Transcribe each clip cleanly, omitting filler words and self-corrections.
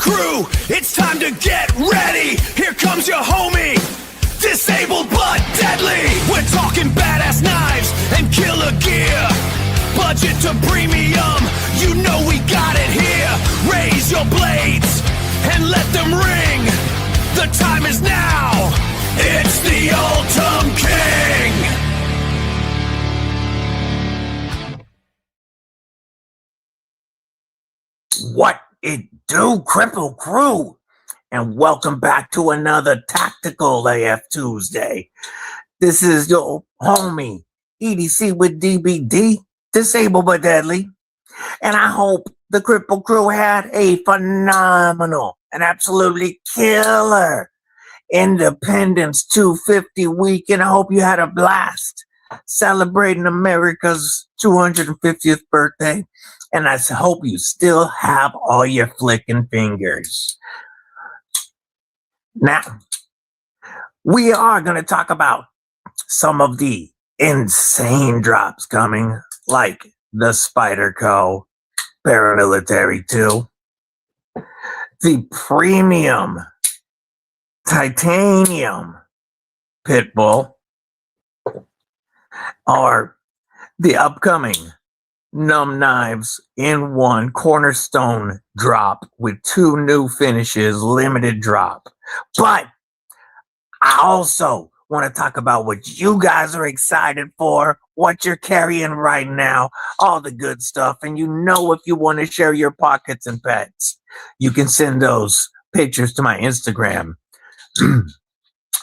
Krew, it's time to get ready. Here comes your homie, disabled but deadly. We're talking badass knives and killer gear. Budget to premium, you know we got it here. Raise your blades and let them ring. The time is now, it's the Ultim King. What it do, Kripple Krew? And welcome back to another Tactical AF Tuesday. This is your homie, EDCwithDBD, disabled but deadly. And I hope the Kripple Krew had a phenomenal and absolutely killer Independence 250 weekend. I hope you had a blast celebrating America's 250th birthday. And I hope you still have all your flicking fingers. Now, we are going to talk about some of the insane drops coming, like the Spyderco Paramilitary 2, the premium Titanium Pitbull, or the upcoming Numb Knives N1 Cornerstone drop with 2 new finishes, limited drop. But I also want to talk about what you guys are excited for, what you're carrying right now, all the good stuff. And you know, if you want to share your pockets and pets, you can send those pictures to my Instagram.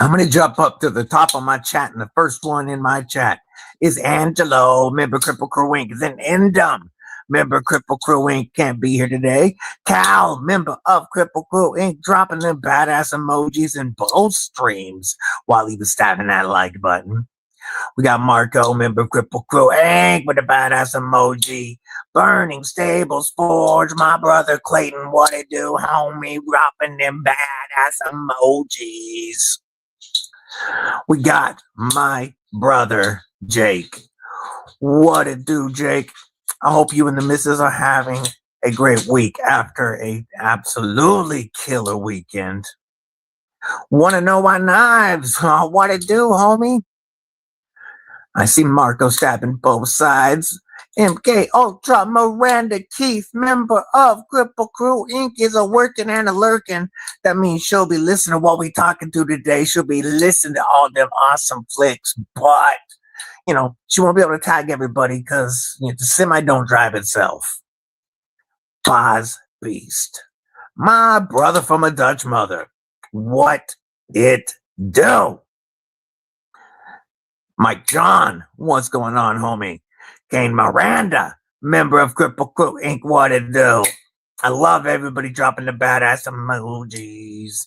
I'm going to jump up to the top of my chat, and the first one in my chat is Angelo, member Kripple Krew Inc. Then Endum, member Kripple Krew Inc. Can't be here today. Cal, member of Kripple Krew Inc. Dropping them badass emojis in both streams while he was stabbing that like button. We got Marco, member of Kripple Krew Inc. with a badass emoji. Burning Stables Forge, my brother Clayton, what it do, homie, dropping them badass emojis. We got my brother Jake. What it do, Jake? I hope you and the missus are having a great week after a absolutely killer weekend. Want to know why knives? What it do, homie? I see Marco stabbing both sides. MK Ultra Miranda Keith, member of Kripple Krew Inc. is a working and a lurking. That means she'll be listening to what we talking to today. She'll be listening to all them awesome flicks, but you know, she won't be able to tag everybody because the semi don't drive itself. Boz Beast, my brother from a Dutch mother. What it do? Mike John, what's going on, homie? Kane Miranda, member of Kripple Krew Inc. What it do? I love everybody dropping the badass emojis.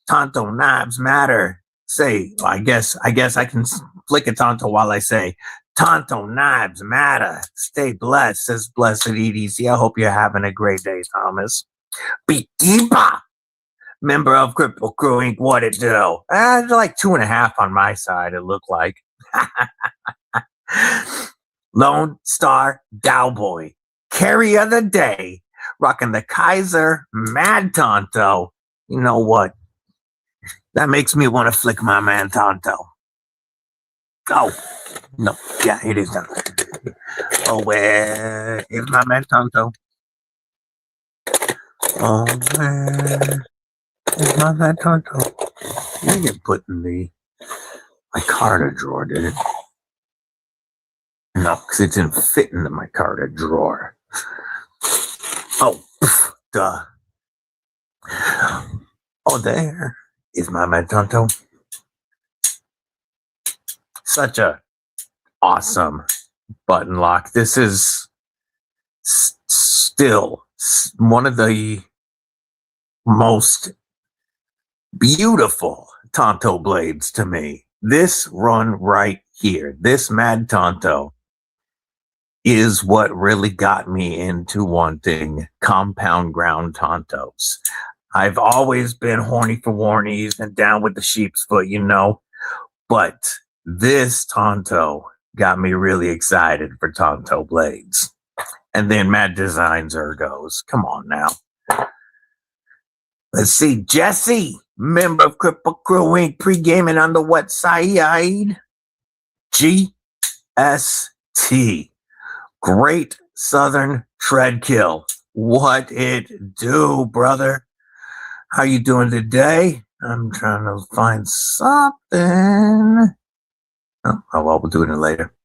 Tanto Knives Matter. Say, I guess I can flick a Tanto while I say, Tanto Knives Matter. Stay blessed, says Blessed EDC. I hope you're having a great day, Thomas. Beekeeper, member of Kripple Krew Inc. What it do? Like 2.5 on my side, it looked like. Lone Star Cowboy, carry of the day, rocking the Kaiser Mad Tanto. You know what? That makes me want to flick my man Tanto. Oh, no. Yeah, it is done. Oh, where is my man Tanto? Oh, where is my man Tanto? You get put in my Carter drawer, did it? No, because it didn't fit into my Carter drawer. Oh, duh. Oh, there is my man Tanto. Such a awesome button lock. This is still one of the most beautiful Tanto blades to me. This run right here, this Mad Tanto, is what really got me into wanting compound ground Tantos. I've always been horny for warnies and down with the sheep's foot, you know, but this Tanto got me really excited for Tanto blades. And then Mad Designs Ergos. Come on now. Let's see, Jesse, member of Kripple Krew Inc., pre-gaming on the wet side. GST, Great Southern Treadkill. What it do, brother? How you doing today? I'm trying to find something. Oh, well, we'll do it later.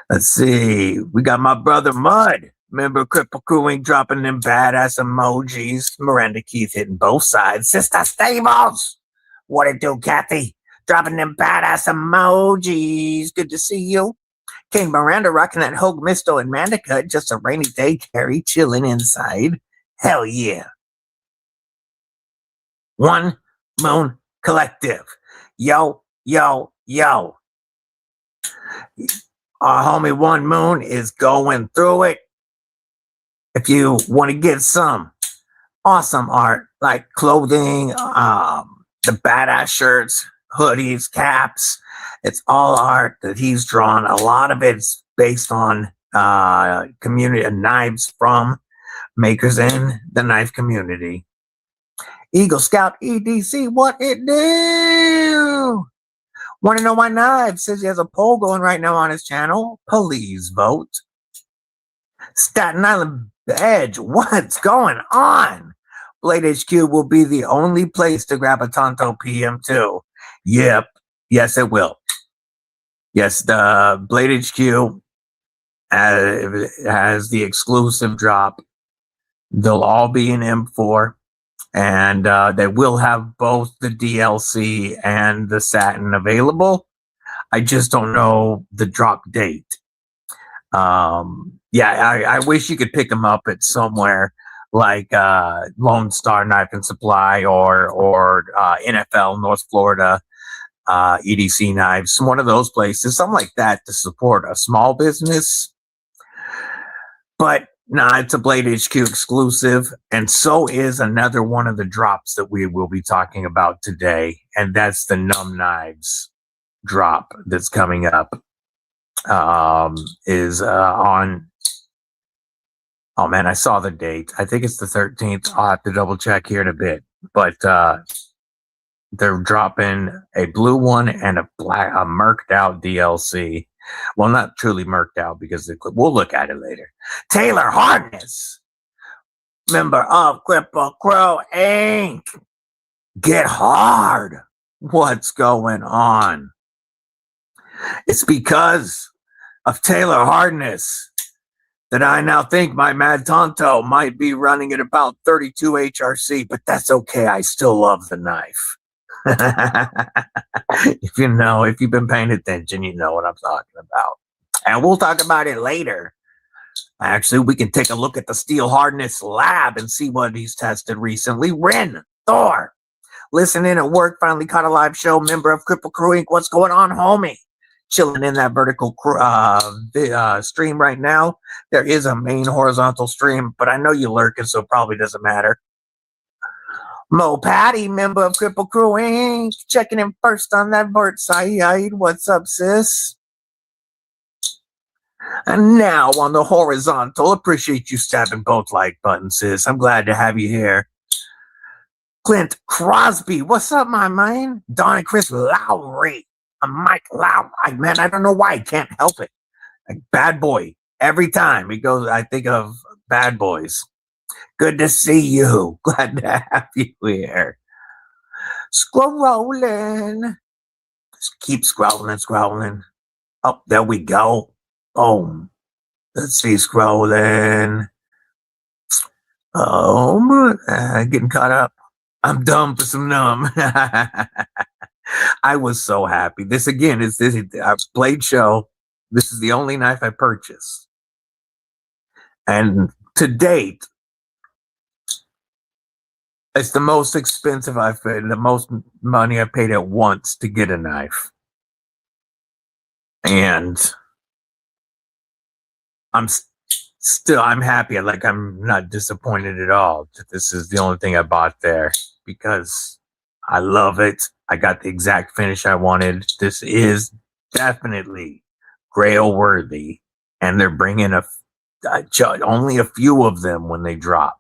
Let's see. We got my brother Mud. Remember Kripple Krew Inc. dropping them badass emojis. Miranda Keith hitting both sides. Sister Stables. What it do, Kathy? Dropping them badass emojis. Good to see you. King Miranda rocking that Hogue Misto and Mandica. Just a rainy day carry chilling inside. Hell yeah. One Moon Collective. Yo, yo, yo. Our homie One Moon is going through it. If you want to get some awesome art like clothing, the badass shirts, hoodies, caps, it's all art that he's drawn. A lot of it's based on community knives from makers in the knife community. Eagle Scout EDC, what it do? Want to know why Knives says he has a poll going right now on his channel? Please vote. Staten Island Edge, what's going on? BladeHQ will be the only place to grab a Tanto PM2. Yep, yes it will. Yes, the BladeHQ has the exclusive drop. They'll all be in M4. And they will have both the DLC and the satin available. I just don't know the drop date. I wish you could pick them up at somewhere like Lone Star Knife and Supply or NFL North Florida EDC Knives, one of those places, something like that to support a small business. But no, it's a BladeHQ exclusive, and so is another one of the drops that we will be talking about today, and that's the Numb Knives drop that's coming up. Is on. Oh man, I saw the date. I think it's the 13th. I'll have to double check here in a bit, but they're dropping a blue one and a Merc'd Out DLC. Well, not truly Merc'd Out because we'll look at it later. Taylor Harness, member of Kripple Krew Inc. Get hard. What's going on? It's because of Taylor Hardness that I now think my Mad Tanto might be running at about 32 HRC, but that's okay. I still love the knife. If you've been paying attention, you know what I'm talking about. And we'll talk about it later. Actually, we can take a look at the Steel Hardness Lab and see what he's tested recently. Ren Thor, listening at work, finally caught a live show, member of Kripple Krew Inc. What's going on, homie? Chilling in that vertical stream right now. There is a main horizontal stream, but I know you lurking, so it probably doesn't matter. Mo Patty, member of Kripple Krew Inc. Checking in first on that vert side. What's up, sis? And now on the horizontal, appreciate you stabbing both like buttons, sis. I'm glad to have you here. Clint Crosby, what's up, my man? Don and Chris Lowry. I'm Mike Lowry. Man, I don't know why I can't help it. Like Bad Boy. Every time it goes, I think of Bad Boys. Good to see you. Glad to have you here. Scrolling. Just keep scrolling. Oh, there we go. Boom. Let's see, scrolling. Oh, getting caught up. I'm dumb for some numb. I was so happy. This again is this Blade Show. This is the only knife I purchased. And to date, it's the most expensive I've paid, the most money I paid at once to get a knife. And I'm happy. I'm not disappointed at all that this is the only thing I bought there because I love it. I got the exact finish I wanted. This is definitely grail worthy, and they're bringing only a few of them when they drop.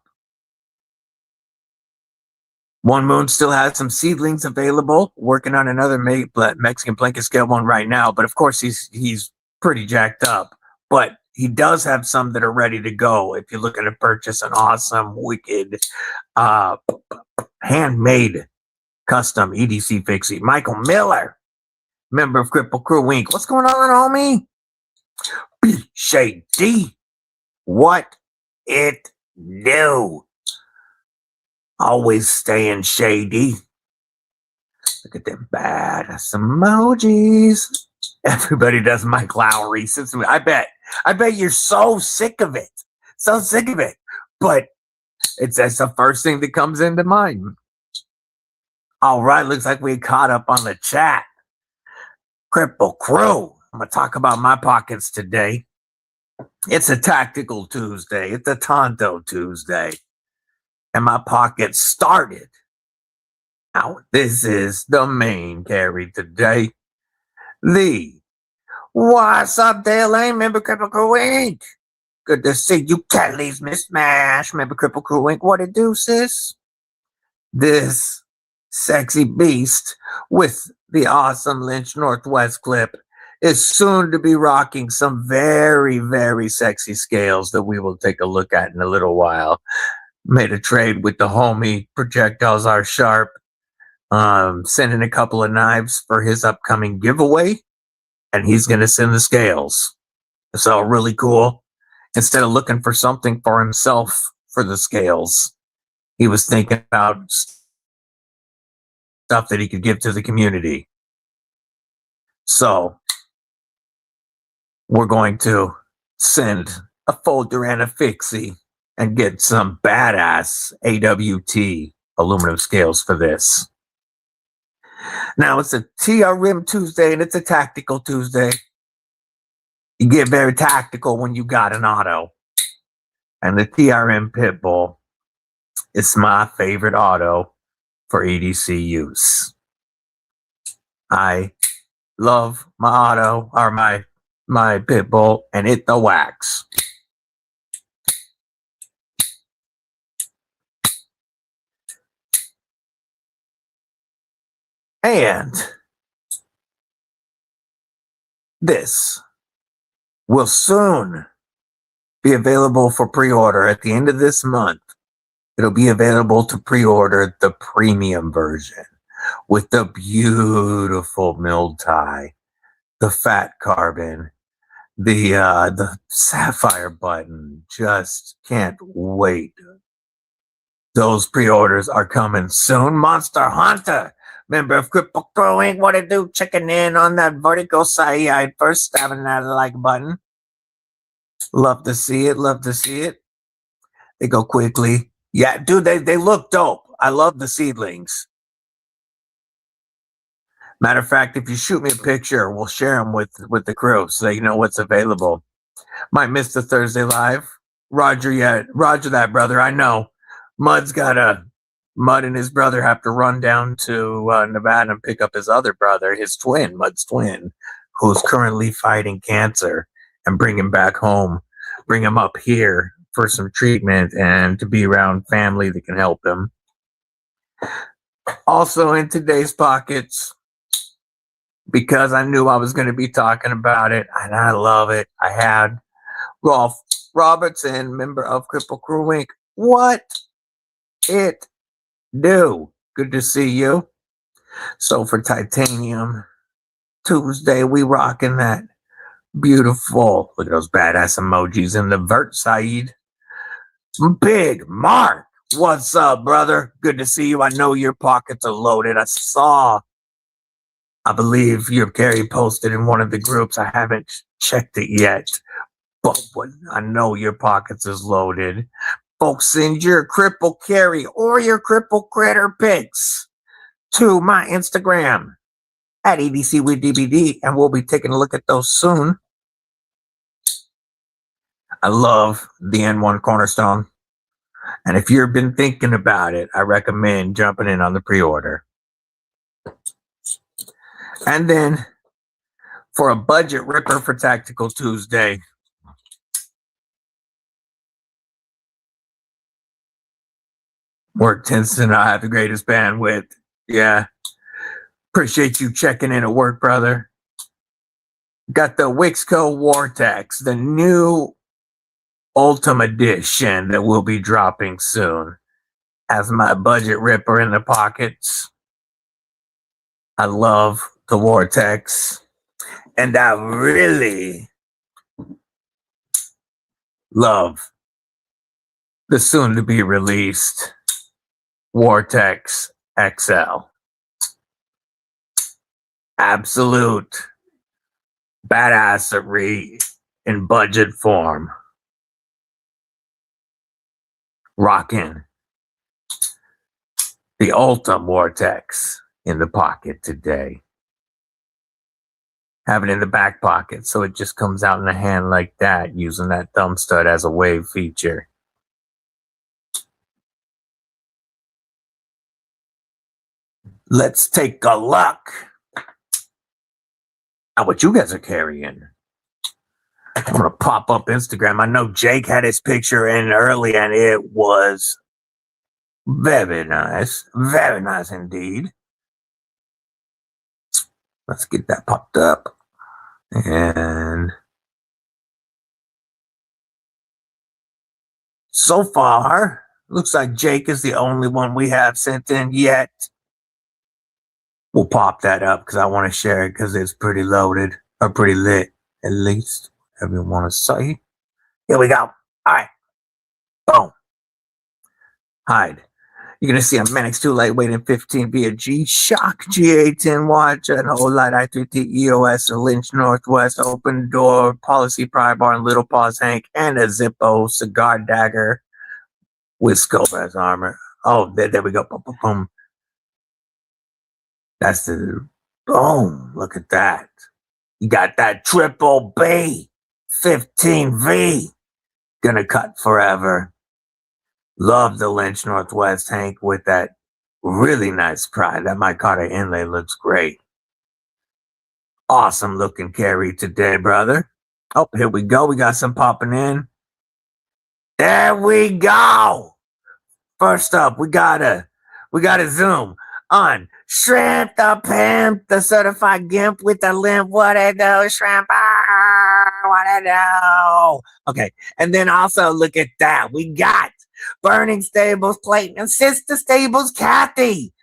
One Moon still has some seedlings available. Working on another Mexican blanket scale one right now, but of course he's pretty jacked up. But he does have some that are ready to go. If you're looking to purchase an awesome, wicked, handmade, custom EDC fixie, Michael Miller, member of Kripple Krew Inc. What's going on, homie? Shady, what it do? Always staying shady. Look at them badass emojis. Everybody does Mike Lowry. I bet you're so sick of it. So sick of it. But that's the first thing that comes into mind. All right, looks like we caught up on the chat. Kripple Krew. I'm going to talk about my pockets today. It's a tactical Tuesday. It's a Tanto Tuesday. And my pocket started. Now, this is the main carry today. What's up, DLA, member Kripple Krew Inc.? Good to see you, Kelly's Miss Smash, member Kripple Krew Inc. What it do, sis? This sexy beast with the awesome Lynch Northwest clip is soon to be rocking some very, very sexy scales that we will take a look at in a little while. Made a trade with the homie Projectiles Are Sharp, sending a couple of knives for his upcoming giveaway, and he's going to send the scales. So really cool. Instead of looking for something for himself for the scales, he was thinking about stuff that he could give to the community. So we're going to send a folder and a fixie and get some badass AWT aluminum scales for this. Now, it's a TRM Tuesday and it's a tactical Tuesday. You get very tactical when you got an auto. And the TRM Pitbull is my favorite auto for EDC use. I love my auto, or my Pitbull, and it the wax. And this will soon be available for pre-order at the end of this month. It'll be available to pre-order the premium version with the beautiful milled tie, the fat carbon, the sapphire button. Just can't wait. Those pre-orders are coming soon. Monster Hunter, member of Kripple Krew Inc. What it do? Checking in on that vertical side, first stabbing that like button. Love to see it. Love to see it. They go quickly. Yeah, dude, they look dope. I love the seedlings. Matter of fact, if you shoot me a picture, we'll share them with the crew so you know what's available. Might miss the Thursday live. Roger that, brother. I know. Mud and his brother have to run down to Nevada and pick up his other brother, his twin, Mud's twin, who's currently fighting cancer, and bring him back home, bring him up here for some treatment and to be around family that can help him. Also in today's pockets, because I knew I was going to be talking about it, and I love it, I had Rolf Robertson, member of Kripple Krew Inc. What it do? Good to see you. So for Titanium Tuesday, we rocking that beautiful, look at those badass emojis in the vert side. Big Mark, what's up, brother? Good to see you. I know your pockets are loaded. I believe your carry posted in one of the groups. I haven't checked it yet, but I know your pockets is loaded. Folks, send your Kripple carry or your Kripple critter pics to my Instagram at EDCwithDBD, and we'll be taking a look at those soon. I love the N1 Cornerstone, and if you've been thinking about it, I recommend jumping in on the pre-order. And then for a budget ripper for Tactical Tuesday, Work tends to not have the greatest bandwidth. Yeah. Appreciate you checking in at work, brother. Got the Wixco Vortex, the new Ultimate Edition that will be dropping soon. Has my budget ripper in the pockets. I love the Vortex. And I really love the soon to be released Vortex XL. Absolute badassery in budget form. Rocking the Ultimate Vortex in the pocket today. Have it in the back pocket so it just comes out in the hand like that, using that thumb stud as a wave feature. Let's take a look at what you guys are carrying. I'm going to pop up Instagram. I know Jake had his picture in early and it was very nice. Very nice indeed. Let's get that popped up. And so far, looks like Jake is the only one we have sent in yet. We'll pop that up because I want to share it because it's pretty loaded or pretty lit, at least. Whatever you want to say. Here we go. All right. Boom. Hide. You're going to see a Manix 2 lightweight and 15 via G-Shock GA10 watch, an Olight i3T EOS, a Lynch Northwest, open door, policy pry bar, and little paws Hank, and a Zippo cigar dagger with scope as armor. Oh, there we go. Boom, boom, boom. That's the boom. Look at that. You got that triple B 15V. Gonna cut forever. Love the Lynch Northwest Hank with that really nice pry. That micarta inlay looks great. Awesome looking carry today, brother. Oh, here we go. We got some popping in. There we go. First up, we gotta zoom on Shrimp the Pimp, the certified gimp with the limp. What it do, Shrimp? What it do? Okay, and then also look at that. We got Burning Stables Clayton and Sister Stables Kathy.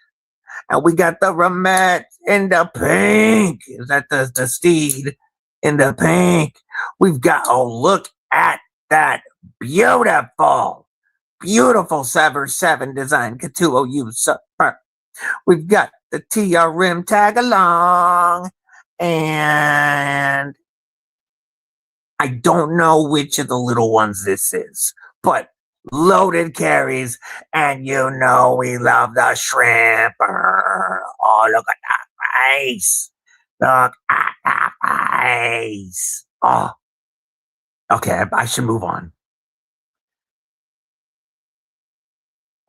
And we got the Ramet in the pink. Is that the steed in the pink? We've got, oh, look at that. Beautiful 7 design Katuo U Super. We've got the TR rim tag along. And I don't know which of the little ones this is, but loaded carries, and you know we love the shrimp. Oh, look at that face. Look at that face. Oh, okay, I should move on.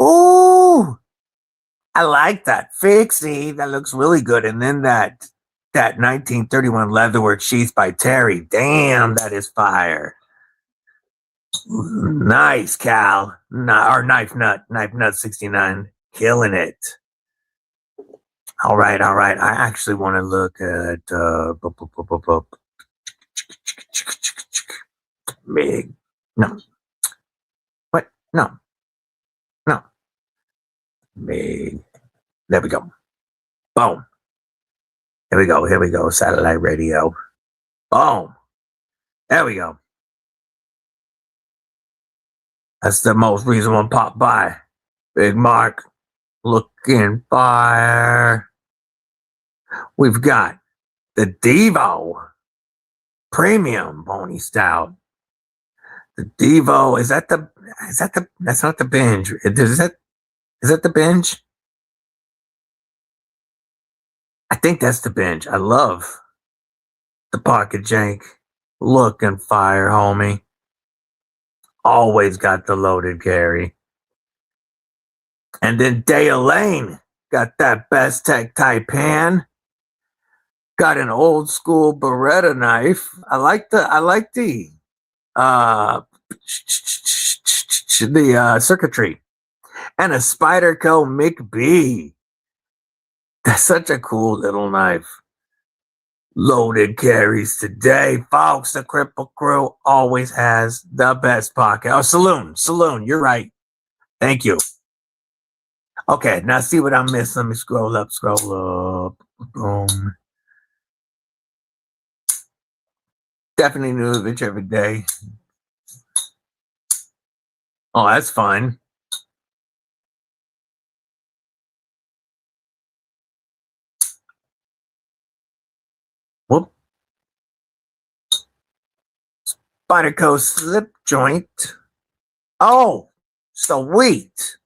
Ooh, I like that fixie. That looks really good. And then that 1931 Leatherwork sheath by Terry. Damn, that is fire. Nice, Cal. Or Knife Nut 69. Killing it. All right. I actually want to look at big. No. What? No. Big. There we go. Boom. Here we go. Satellite radio. Boom. There we go. That's the most recent one pop by. Big Mark. Looking fire. We've got the Devo Premium Pony Stout. The Devo, that's not the binge. Is that the binge? I think that's the binge. I love the pocket jank. Looking fire, homie. Always got the loaded carry. And then Dale Lane got that Best Tech Taipan. Got an old school Beretta knife. I like the circuitry. And a Spyderco McB. That's such a cool little knife. Loaded carries today, folks. The Kripple Krew always has the best pocket. Oh, saloon. You're right. Thank you. Okay, now see what I missed. Let me scroll up. Boom. Definitely new of it every day. Oh, that's fun. Whoop. Spyderco slip joint. Oh, sweet.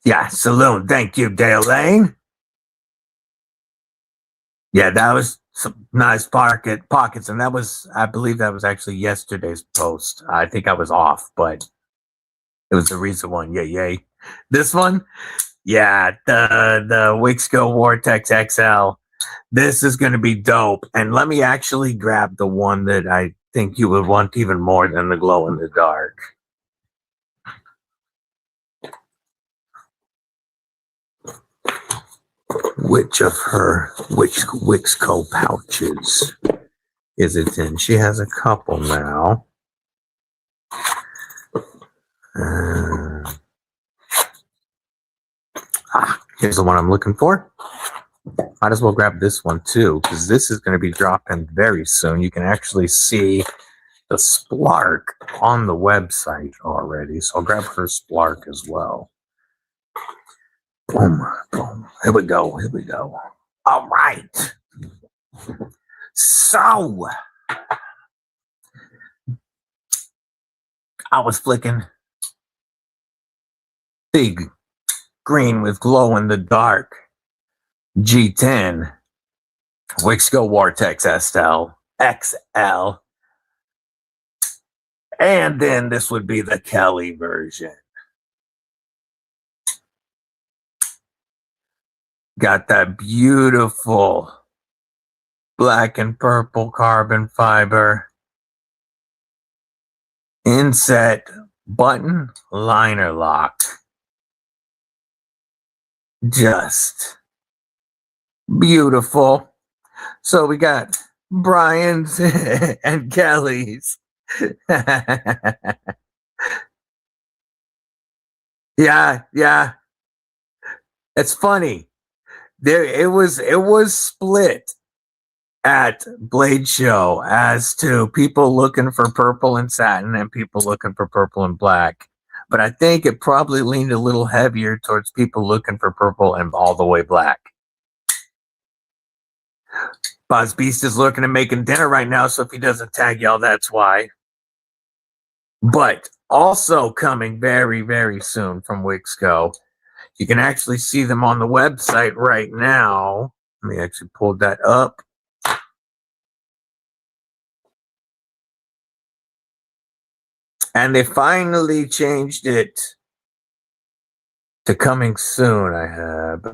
Yeah, saloon. Thank you, Dale Lane. Yeah, that was some nice pockets, and that was, I believe that was actually yesterday's post. I think I was off, but it was the recent one. Yay. This one, yeah, the Wixco Vortex XL. This is going to be dope. And let me actually grab the one that I think you would want even more than the glow in the dark. Which of her Wixco pouches is it in? She has a couple now. Here's the one I'm looking for. Might as well grab this one too, because this is going to be dropping very soon. You can actually see the Splark on the website already, so I'll grab her Splark as well. Boom. Here we go. All right. So, I was flicking big green with glow in the dark G10 Wixco Vortex XL. And then this would be the Kelly version. Got that beautiful black and purple carbon fiber inset button liner lock. Just beautiful. So we got Brian's and Kelly's. Yeah. It's funny. It was split at Blade Show as to people looking for purple and satin and people looking for purple and black. But I think it probably leaned a little heavier towards people looking for purple and all the way black. Boz Beast is looking at making dinner right now, so if he doesn't tag y'all, that's why. But also coming very, very soon from Wixco. You can actually see them on the website right now. Let me actually pull that up. And they finally changed it to coming soon. I have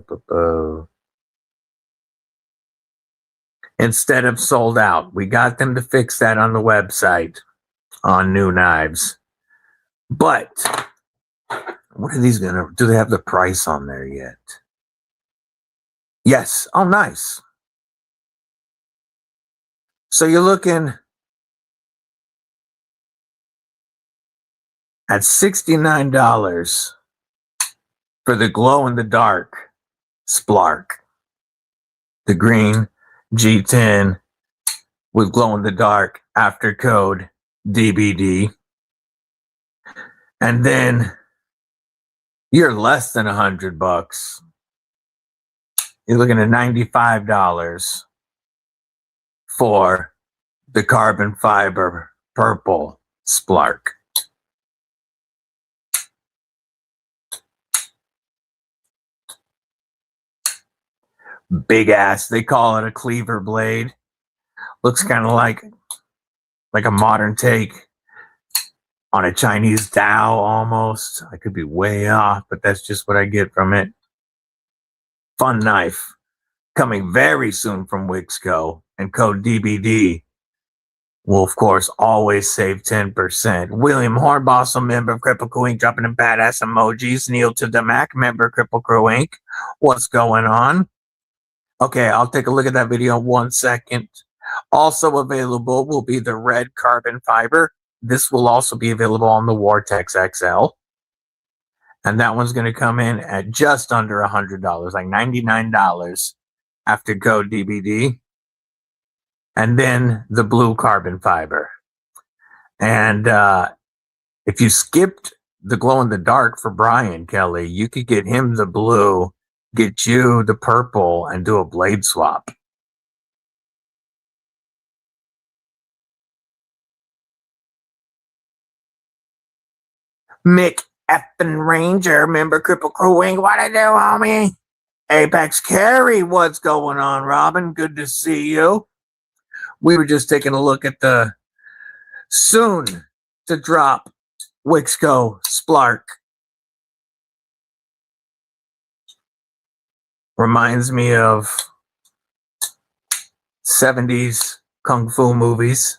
instead of sold out. We got them to fix that on the website on new knives. But what are these gonna do? They have the price on there yet? Yes. Oh, nice. So you're looking at $69 for the glow in the dark Splark, the green G10 with glow in the dark after code DBD, and then you're less than $100. You're looking at $95 for the carbon fiber purple Splark. Big ass. They call it a cleaver blade. Looks kind of like a modern take on a Chinese Dao almost. I could be way off, but that's just what I get from it. Fun knife. Coming very soon from Wixco and code DBD will, of course, always save 10%. William Hornboss, a member of Kripple Krew Inc., dropping in badass emojis. Neil to the Mac, member of Kripple Krew Inc. What's going on? Okay, I'll take a look at that video in 1 second. Also available will be the red carbon fiber. This will also be available on the Vortex XL. And that one's going to come in at just under $100, like $99 after code DBD. And then the blue carbon fiber. And if you skipped the glow in the dark for Brian Kelly, you could get him the blue, get you the purple, and do a blade swap. Mick Effin Ranger, member Kripple Krew Inc. What I do, homie? Apex Carry, what's going on, Robin? Good to see you. We were just taking a look at the soon to drop Wixco Splark. Reminds me of 70s kung fu movies.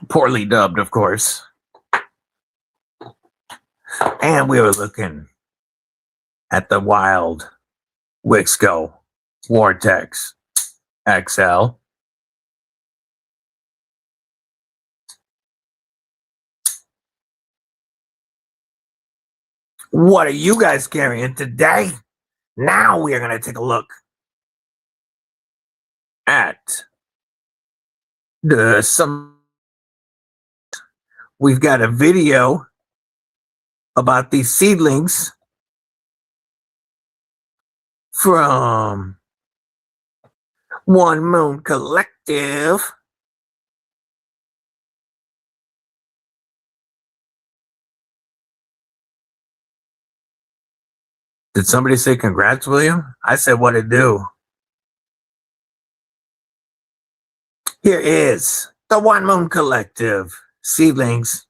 Poorly dubbed, of course. And we were looking at the wild Wixco Vortex XL. What are you guys carrying today? Now we are going to take a look at we've got a video about these seedlings from One Moon Collective. Did somebody say congrats, William? I said what it do. Here is the One Moon Collective seedlings.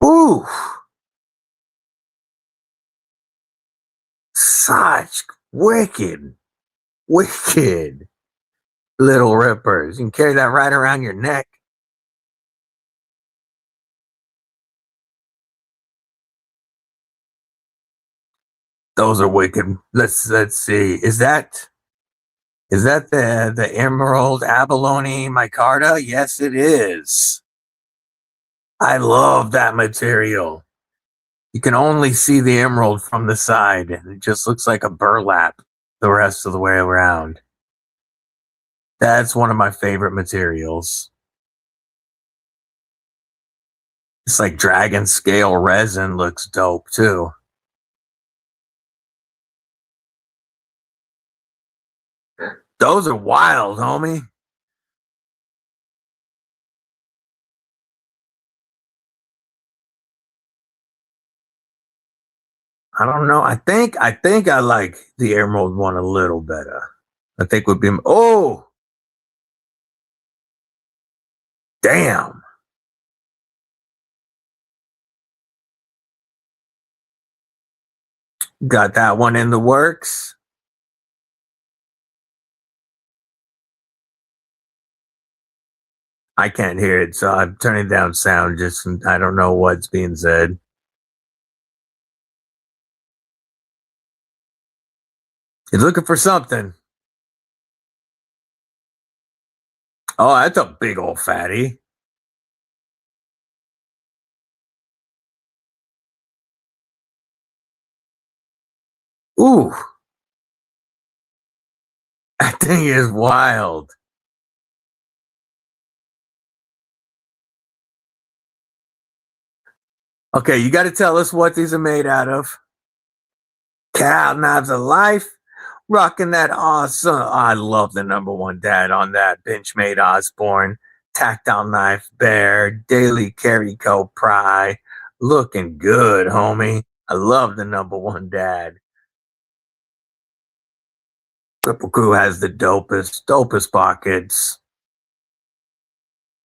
Ooh. Such wicked little rippers. You can carry that right around your neck. Those are wicked. Let's see. Is that the emerald abalone micarta? Yes, it is. I love that material. You can only see the emerald from the side, and it just looks like a burlap the rest of the way around. That's one of my favorite materials. It's like dragon scale resin looks dope too. Those are wild, homie. I don't know. I think I like the emerald one a little better. I think would be, oh, damn. Got that one in the works. I can't hear it, so I'm turning down sound. Just I don't know what's being said. He's looking for something. Oh, that's a big old fatty. Ooh. That thing is wild. Okay, you got to tell us what these are made out of. Cow Knives of Life. Rocking that awesome. I love the #1 dad on that. Benchmade Osborne. Tactile Knife Bear. Daily Carry Co. Pry. Looking good, homie. I love the #1 dad. Kripple Krew has the dopest pockets.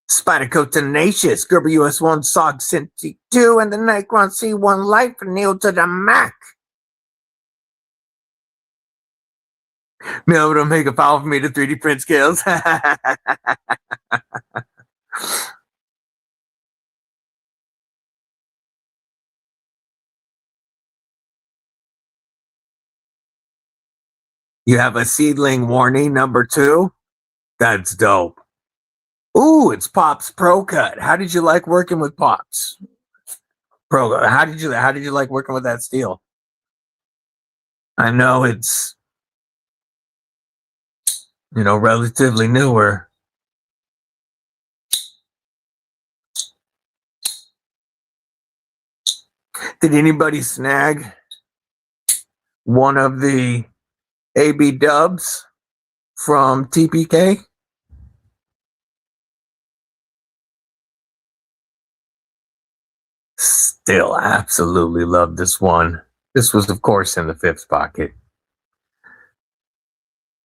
Spyderco Tenacious, Gerber US1, Sog Cinti 2, and the Nightcron C1 Light for Neil to the Mac. Be able to make a file for me to 3D print scales. You have a seedling warning number 2. That's dope. Ooh, it's Pop's Pro Cut. How did you like working with Pop's Pro? How did you like working with that steel? I know it's relatively newer. Did anybody snag one of the AB dubs from TPK? Still absolutely love this one. This was, of course, in the 5th pocket.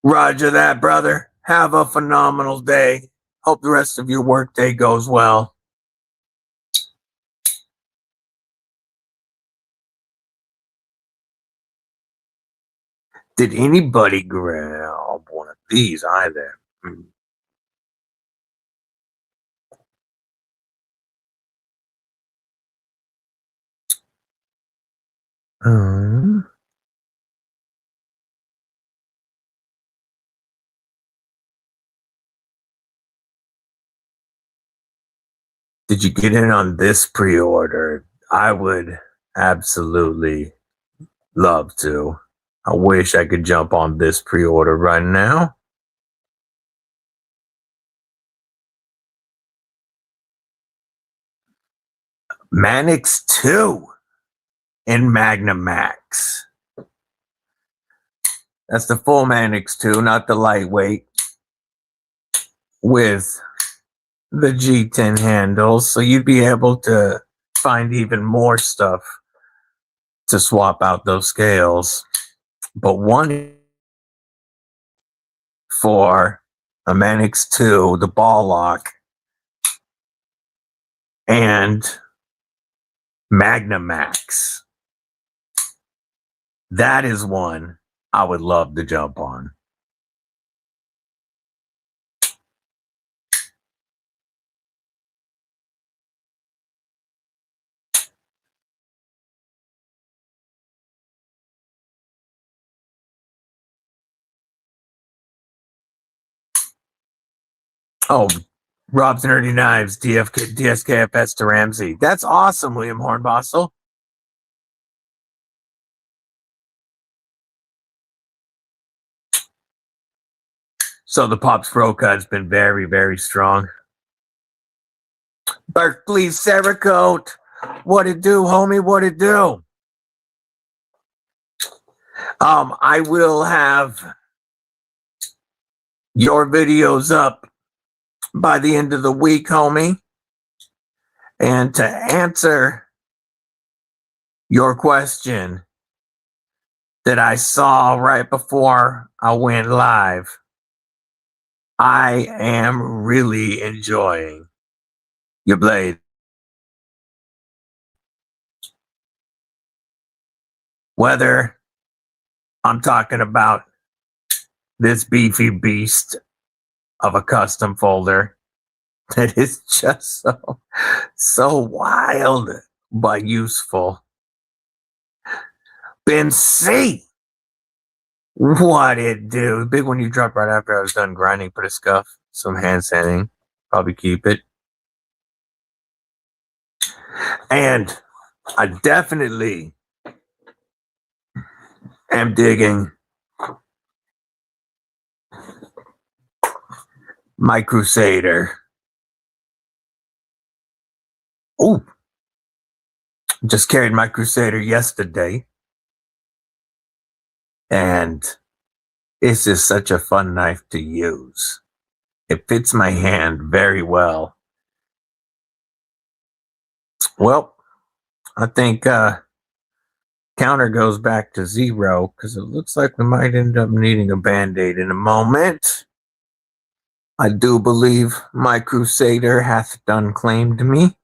Roger that, brother. Have a phenomenal day. Hope the rest of your workday goes well. Did anybody grab one of these either? Did you get in on this pre-order? I would absolutely love to. I wish I could jump on this pre-order right now. Manix 2 in MagnaMax. That's the full Manix 2, not the lightweight, with the G10 handles. So you'd be able to find even more stuff to swap out those scales. But one for a Manix 2, the ball lock, and MagnaMax. That is one I would love to jump on. Oh, Rob's Nerdy Knives, DSKFS to Ramsey. That's awesome, William Hornbostel. So the Pops Pro Cut's been very, very strong. Berkeley Cerakote, what it do, homie? What it do? I will have your videos up by the end of the week, homie. And to answer your question that I saw right before I went live, I am really enjoying your blade. Whether I'm talking about this beefy beast of a custom folder that is just so wild but useful. Ben C, what it do? Big one you dropped right after I was done grinding. Put a scuff, some hand sanding, probably keep it. And I definitely am digging my Crusader. Oh, just carried my Crusader yesterday. And it's just such a fun knife to use. It fits my hand very well. Well, I think counter goes back to 0 because it looks like we might end up needing a band-aid in a moment. I do believe my Crusader hath done claimed me.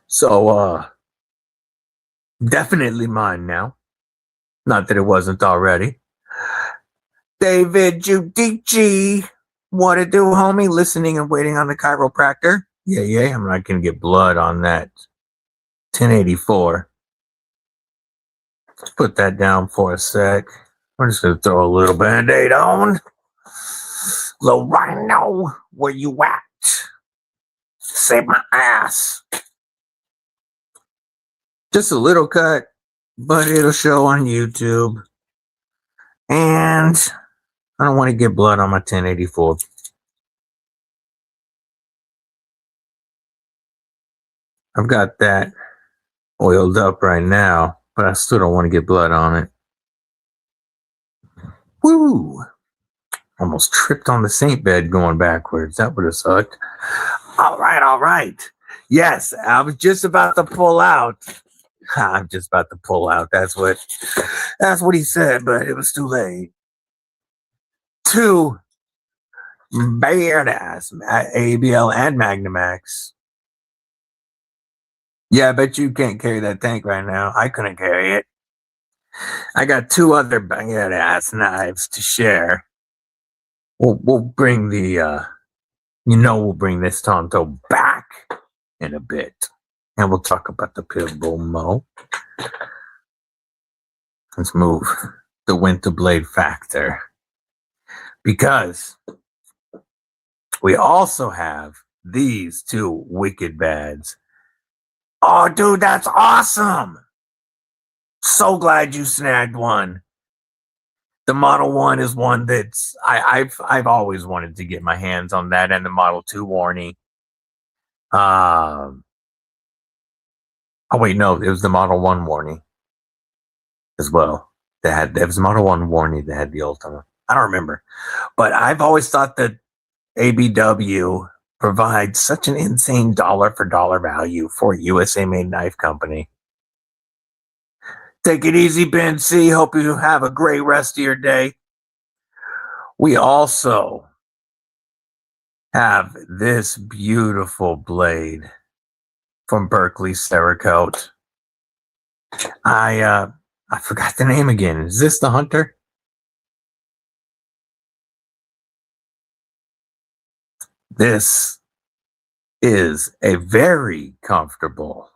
So Definitely mine now. Not that it wasn't already. David Judici. What it do, homie? Listening and waiting on the chiropractor. Yeah. I'm not going to get blood on that 1084. Let's put that down for a sec. We're just going to throw a little Band-Aid on. Little Rhino, where you at? Save my ass. Just a little cut, but it'll show on YouTube. And I don't want to get blood on my 1084. I've got that oiled up right now, but I still don't want to get blood on it. Woo! Almost tripped on the Saint bed going backwards. That would have sucked. All right. Yes, I was just about to pull out. I'm just about to pull out. That's what he said, but it was too late. Two badass ABL and MagnaMax. Yeah, I bet you can't carry that tank right now. I couldn't carry it. I got two other badass knives to share. We'll bring the we'll bring this Tanto back in a bit, and we'll talk about the Pitbull Mo. Let's move the winter blade factor, because we also have these two wicked bads. Oh, dude, that's awesome! So glad you snagged one. The Model 1 is one that's I've always wanted to get my hands on that, and the Model 2 Warnie. Oh wait, no, it was the Model 1 Warnie as well. There was the Model 1 Warnie that had the Ultima. I don't remember. But I've always thought that ABW provides such an insane dollar for dollar value for a USA made knife company. Take it easy, Ben C. Hope you have a great rest of your day. We also have this beautiful blade from Berkeley Cerakote. I forgot the name again. Is this the Hunter? This is a very comfortable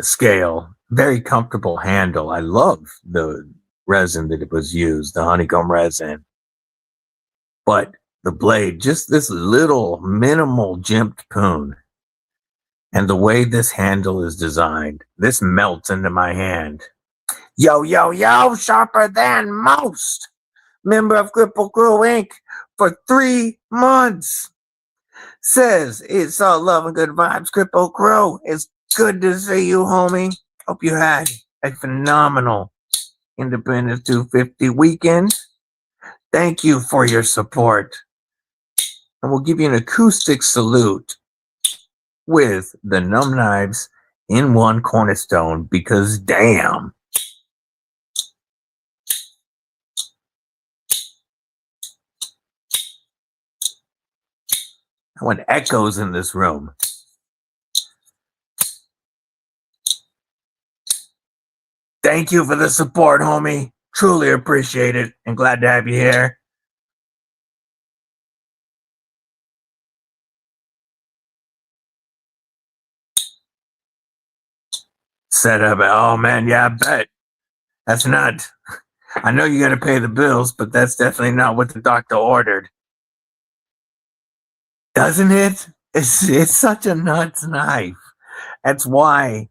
scale, very comfortable handle. I love the resin that it was used, the honeycomb resin. But the blade, just this little minimal jimped poon. And the way this handle is designed, this melts into my hand. Yo, sharper than most. Member of Kripple Krew Inc. for 3 months. Says it's all love and good vibes. Kripple Krew, it's good to see you, homie. Hope you had a phenomenal Independence 250 weekend. Thank you for your support. And we'll give you an acoustic salute with the Numb Knives N1 Cornerstone, because damn. I want echoes in this room. Thank you for the support, homie. Truly appreciate it, and glad to have you here. Set up. Oh man, yeah, I bet. That's not. I know you got to pay the bills, but that's definitely not what the doctor ordered. Doesn't it? It's such a nuts knife. That's why,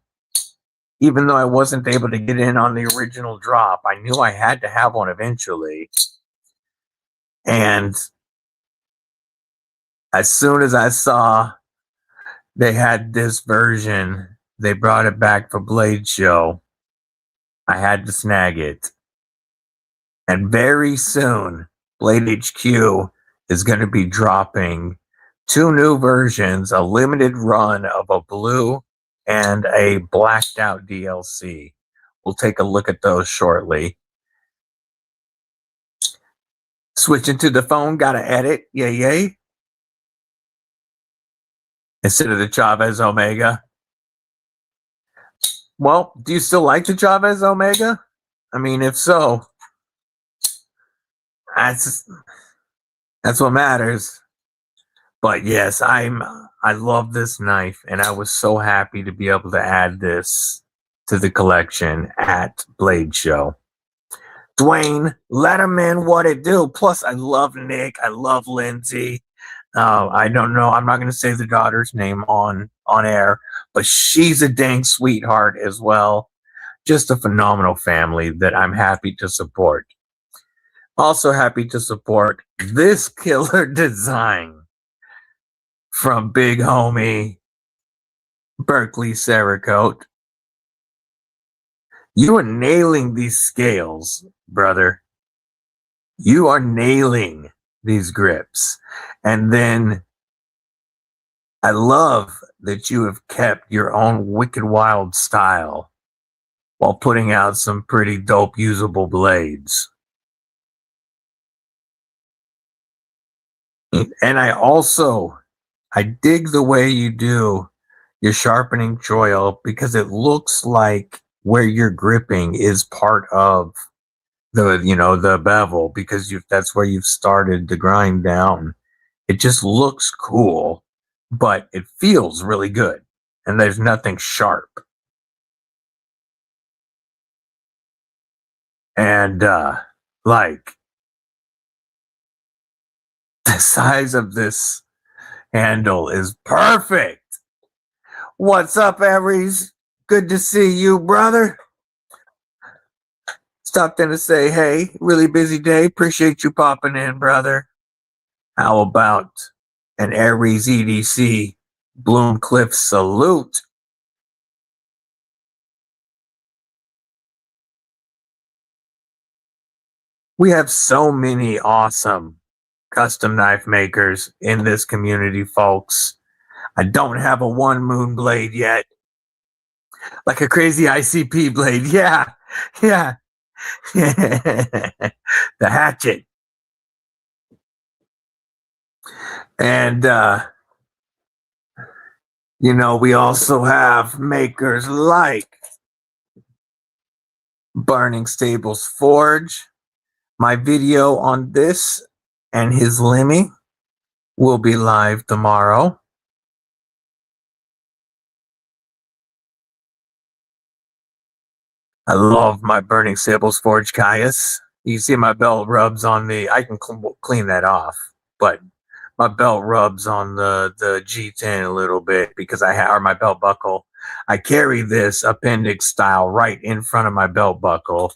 even though I wasn't able to get in on the original drop, I knew I had to have one eventually. And as soon as I saw they had this version, they brought it back for Blade Show, I had to snag it. And very soon, BladeHQ is going to be dropping 2 new versions, a limited run of a blue and a blacked out DLC. We'll take a look at those shortly. Switching to the phone, gotta edit. Yay. Instead of the Chavez Omega. Well, do you still like the Chavez Omega? I mean, if so, that's what matters. But yes, I love this knife, and I was so happy to be able to add this to the collection at Blade Show. Dwayne, let him in. What it do? Plus, I love Nick. I love Lindsay. I don't know. I'm not going to say the daughter's name on air, but she's a dang sweetheart as well. Just a phenomenal family that I'm happy to support. Also happy to support this killer design from big homie Berkeley Cerakote. You are nailing these scales, brother. You are nailing these grips. And then I love that you have kept your own wicked wild style while putting out some pretty dope usable blades. And I dig the way you do your sharpening choil, because it looks like where you're gripping is part of the bevel, because that's where you've started to grind down. It just looks cool, but it feels really good, and there's nothing sharp. And like the size of this handle is perfect. What's up, Aries? Good to see you, brother. Stopped in to say, hey, really busy day. Appreciate you popping in, brother. How about an Aries EDC Bloomcliff salute? We have so many awesome custom knife makers in this community, folks. I don't have a one moon blade yet. Like a crazy ICP blade. Yeah. Yeah. The hatchet. And we also have makers like Burning Stables Forge. My video on this and his Lemmy will be live tomorrow. I love my Burning Stables Forge Caius. You see my belt rubs on I can clean that off, but my belt rubs on the G10 a little bit because or my belt buckle. I carry this appendix style right in front of my belt buckle,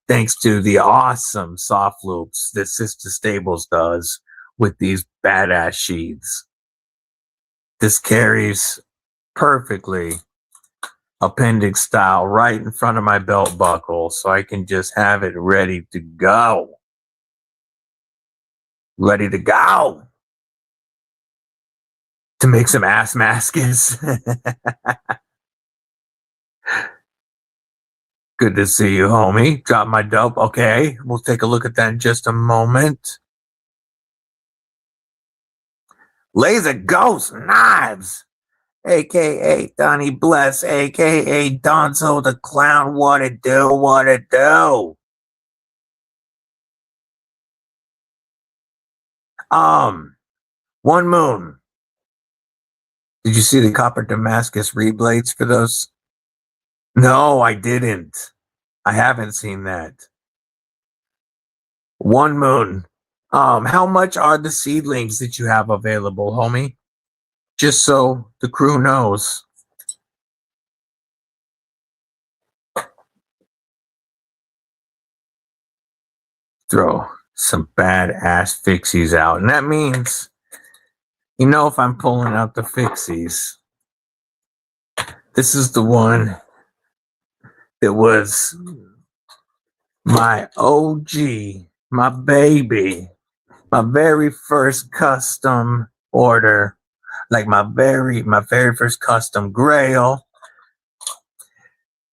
thanks to the awesome soft loops that Sister Stables does with these badass sheaths. This carries perfectly appendix style right in front of my belt buckle, so I can just have it ready to go. Ready to go to make some ass maskets. Good to see you, homie. Drop my dope. Okay, we'll take a look at that in just a moment. Laser Ghost Knives, aka Donnie Bless, aka Donzo the Clown. What it do? What it do? One Moon. Did you see the Copper Damascus reblades for those? No, I didn't. I haven't seen that. One Moon. How much are the seedlings that you have available, homie? Just so the crew knows. Throw some badass fixies out. And that means, if I'm pulling out the fixies, this is the one that was my OG, my baby, my very first custom order, like my very first custom grail.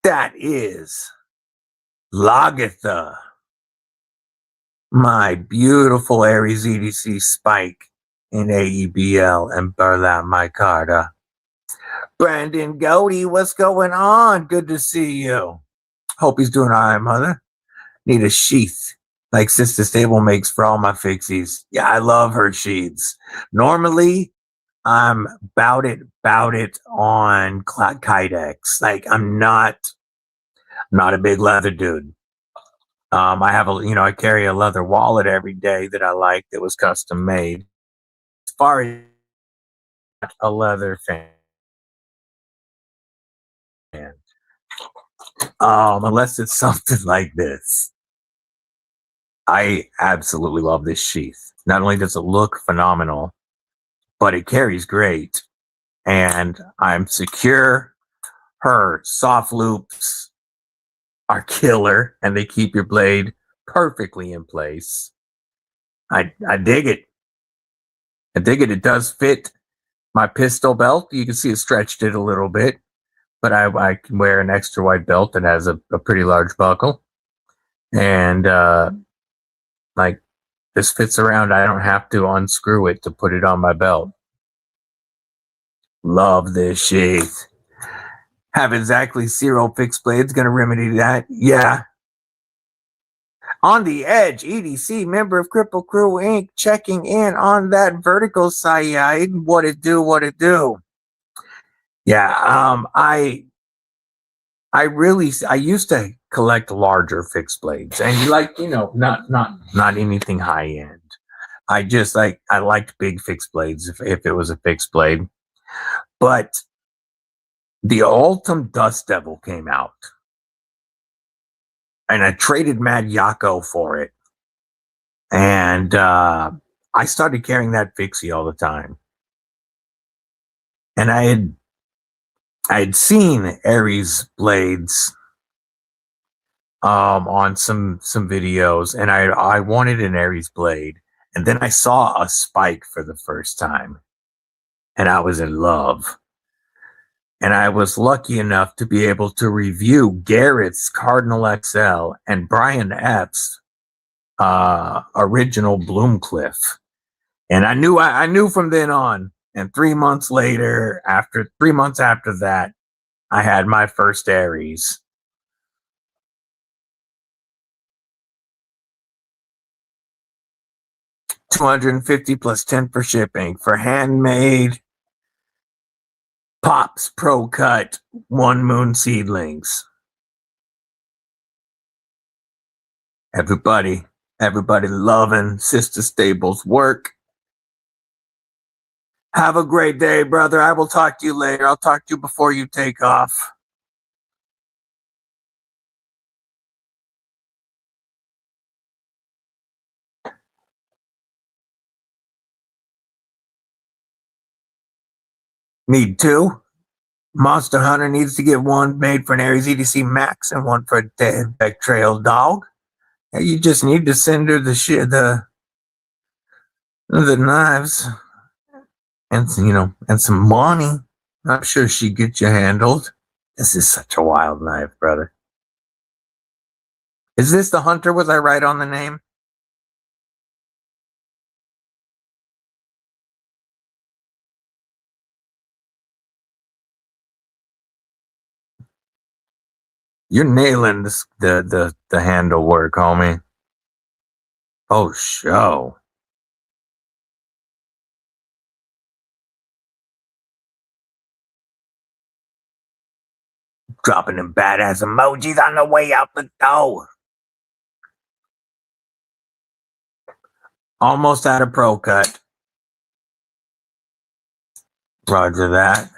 That is Lagatha, my beautiful Aries EDC Spike in AEBL and Burlap Micarta. Brandon Goody, what's going on? Good to see you. Hope he's doing all right, mother. Need a sheath like Sister Stable makes for all my fixies. Yeah, I love her sheaths. Normally, I'm bout it on Kydex. Like, I'm not a big leather dude. I have I carry a leather wallet every day that I like that was custom made. As far as a leather fan, unless it's something like this. I absolutely love this sheath. Not only does it look phenomenal, but it carries great, and I'm secure. Her soft loops are killer, and they keep your blade perfectly in place. I dig it. I dig it. It does fit my pistol belt. You can see it stretched it a little bit, but I can wear an extra wide belt that has a pretty large buckle. And like, this fits around. I don't have to unscrew it to put it on my belt. Love this sheath. Have exactly 0 fixed blades going to remedy that? Yeah. On the Edge, EDC, member of Kripple Krew Inc., checking in on that vertical side. What it do? Yeah, I used to collect larger fixed blades, and not anything high end. I liked big fixed blades if it was a fixed blade. But the Ultim Dust Devil came out, and I traded Mad Yako for it. And I started carrying that fixie all the time. And I had seen Ares blades on some videos, and I wanted an Ares blade. And then I saw a spike for the first time, and I was in love. And I was lucky enough to be able to review Garrett's Cardinal XL and Brian F's original Bloomcliff. And I knew from then on. And 3 months later, after 3 months after that, I had my first Ares. $250 plus 10 for shipping for handmade Pops Pro Cut 1 Moon seedlings. Everybody loving Sister Stable's work. Have a great day, brother. I will talk to you later. I'll talk to you before you take off. Need 2. Monster Hunter needs to get 1 made for an Ares EDC Max and 1 for a Dead Trail Dog. You just need to send her the knives and some money. I'm sure she'd get you handled. This is such a wild knife, brother. Is this the Hunter? Was I right on the name? You're nailing this, the handle work, homie. Oh, show. Dropping them badass emojis on the way out the door. Almost out of Pro Cut. Roger that.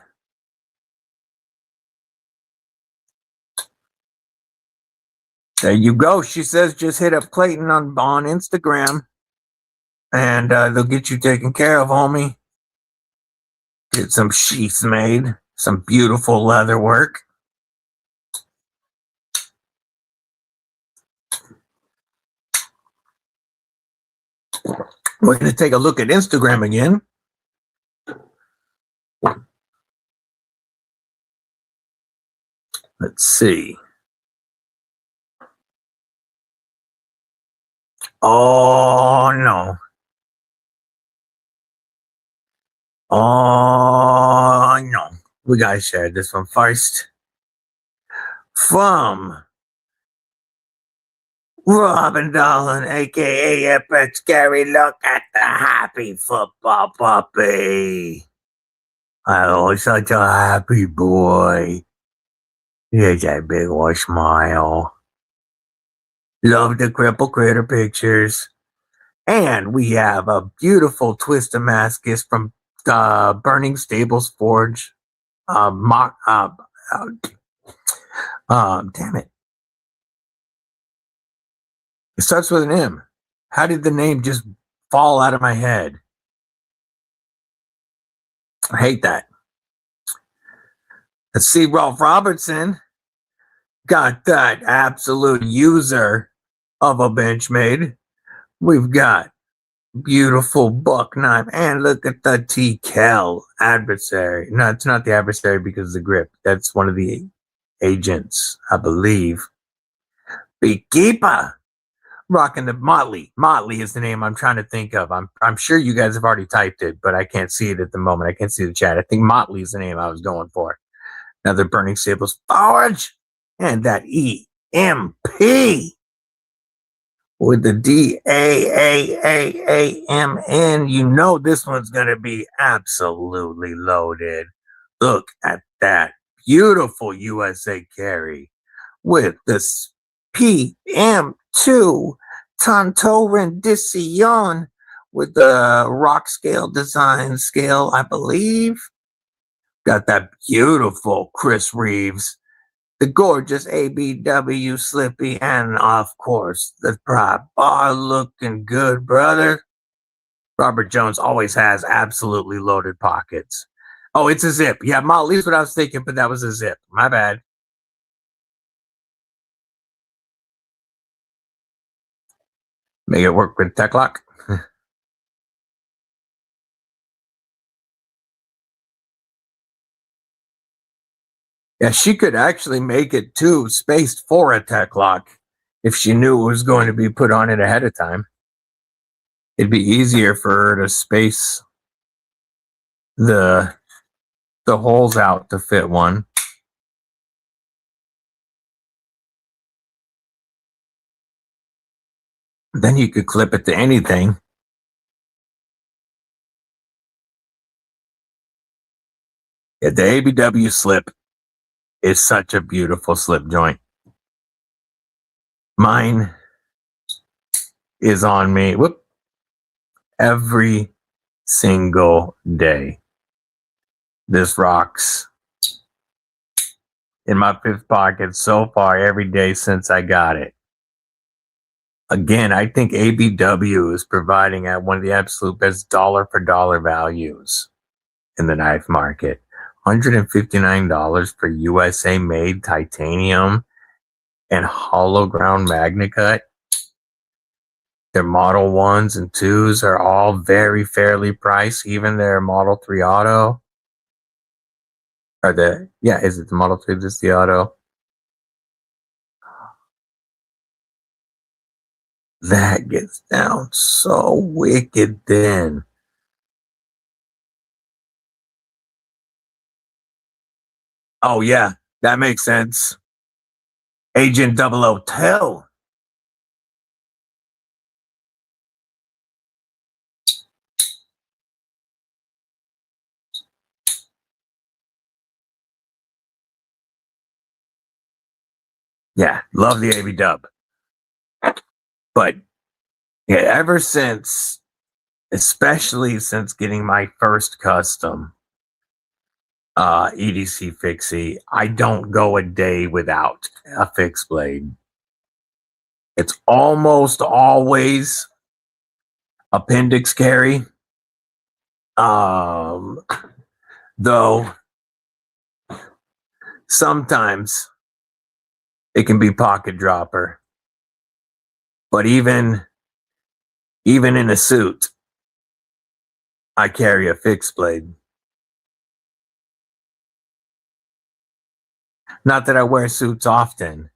There you go. She says just hit up Clayton on Instagram, and they'll get you taken care of, homie. Get some sheaths made. Some beautiful leather work. We're going to take a look at Instagram again. Let's see. Oh, no. Oh, no. we gotta share this one first. From Robin Dolan, aka FX Gary, look at the happy football puppy. Oh, such a happy boy. He has that big old smile. Love the Kripple Critter pictures. And we have a beautiful twist of Damascus from Burning Stables Forge. Damn it. It starts with an M. How did the name just fall out of my head? I hate that. Let's see, Rolf Robertson got that absolute user of a Benchmade. We've got beautiful buck knife, and look at the T-Kel adversary. No, it's not the adversary because of the grip. That's one of the agents, I believe. Beekeeper rocking the Motley. Motley is the name I'm trying to think of. I'm sure you guys have already typed it, but I can't see it at the moment. I can't see the chat. I think Motley is the name I was going for. Another Burning Stables Forge, and that EMP with the DAAAAMN. You know this one's going to be absolutely loaded. Look at that beautiful USA carry with this PM2 Tanto Rendition with the rock scale design scale, I believe. Got that beautiful Chris Reeves, the gorgeous ABW Slippy, and of course the prop bar looking good, brother. Robert Jones always has absolutely loaded pockets. Oh, it's a zip. Yeah, Motley's what I was thinking, but that was a zip. My bad. Make it work with TechLOK. Yeah, she could actually make it too spaced for a TechLOK if she knew it was going to be put on it ahead of time. It'd be easier for her to space the holes out to fit one. Then you could clip it to anything. Yeah, the ABW slip is such a beautiful slip joint. Mine is on me every single day. This rocks in my fifth pocket so far every day since I got it. Again, I think ABW is providing at one of the absolute best dollar for dollar values in the knife market. $159 for USA made titanium and hollow ground magna cut. Their Model 1s and 2s are all very fairly priced, even their Model 3 Auto. Is it the Model 3 that's the Auto? That gets down so wicked thin. Oh, yeah, that makes sense. Agent 002. Yeah, love the AB dub. But yeah, ever since, especially since getting my first custom EDC fixie, I don't go a day without a fixed blade. It's almost always appendix carry. Though sometimes it can be pocket dropper. But even in a suit, I carry a fixed blade. Not that I wear suits often,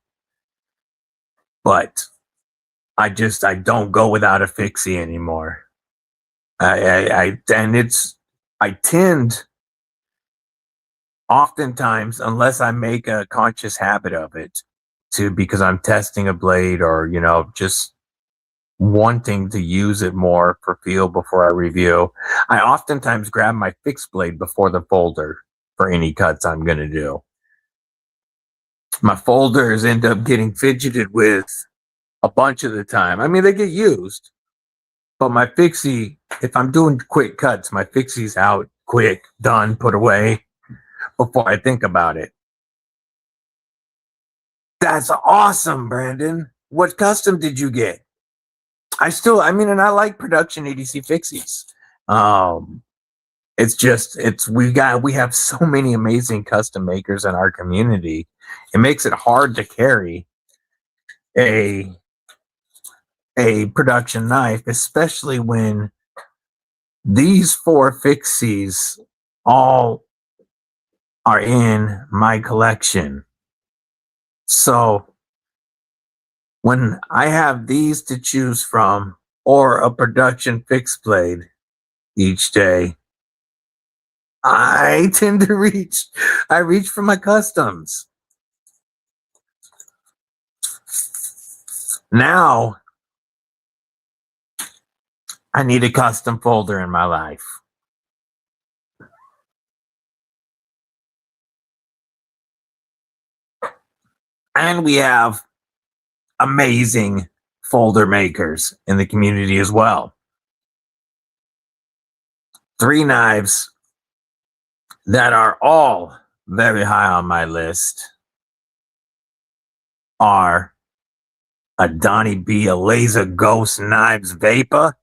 but I don't go without a fixie anymore. I tend oftentimes, unless I make a conscious habit of it, because I'm testing a blade or, just wanting to use it more for feel before I review, I oftentimes grab my fixed blade before the folder for any cuts I'm going to do. My folders end up getting fidgeted with a bunch of the time. I mean, they get used, but my fixie, if I'm doing quick cuts, my fixie's out quick, done, put away before I think about it. That's awesome, Brandon. What custom did you get? And I like production EDC fixies. We have so many amazing custom makers in our community. It makes it hard to carry a production knife, especially when these 4 fixies all are in my collection. So when I have these to choose from or a production fixed blade each day, I tend to reach for my customs. Now I need a custom folder in my life. And we have amazing folder makers in the community as well. 3 knives that are all very high on my list are a Donnie B, a Laser Ghost Knives Vapor,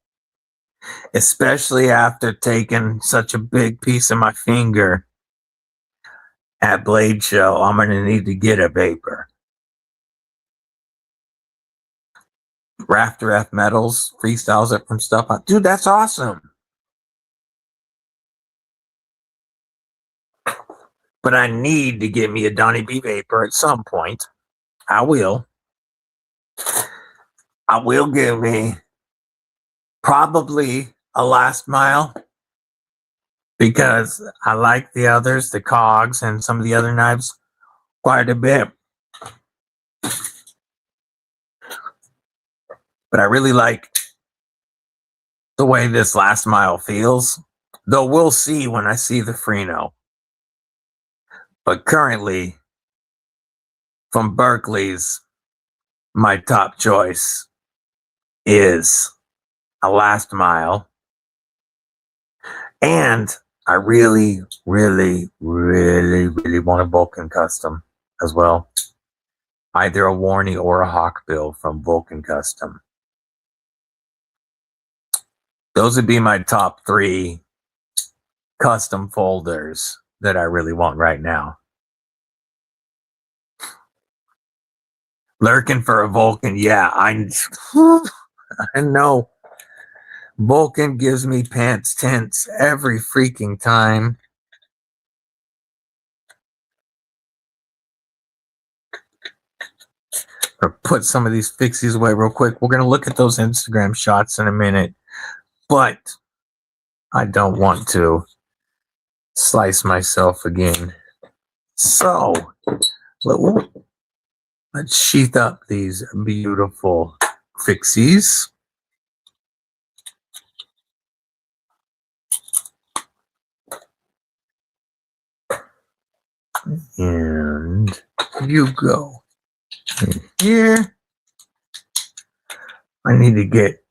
especially after taking such a big piece of my finger at Blade Show. I'm going to need to get a Vapor. Rafter F Metals freestyles it from stuff. Dude, that's awesome. But I need to get me a Donnie B Vapor at some point. I will give me probably a Last Mile, because I like the others, the cogs and some of the other knives quite a bit. But I really like the way this Last Mile feels, though we'll see when I see the Freno. But currently, from Berkeley's, my top choice is a Last Mile. And I really, really, really, really want a Vulcan custom as well. Either a Warney or a Hawkbill from Vulcan Custom. Those would be my top 3 custom folders that I really want right now. Lurking for a Vulcan, yeah, I know. Vulcan gives me pants tense every freaking time. Or put some of these fixies away real quick. We're going to look at those Instagram shots in a minute. But I don't want to slice myself again. So let's sheath up these beautiful fixies. And you go in here. I need to get,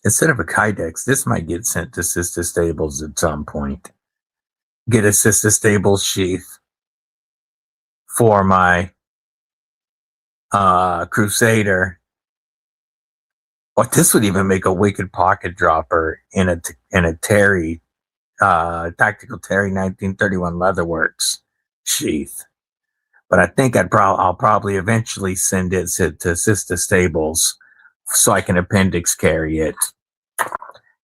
instead of a Kydex, this might get sent to Sister Stables at some point. Get a Sister Stables sheath for my Crusader. Or this would even make a wicked pocket dropper in a Terry, Tactical Terry 1931 Leatherworks sheath. But I think I'll probably eventually send it to Sister Stables so I can appendix carry it.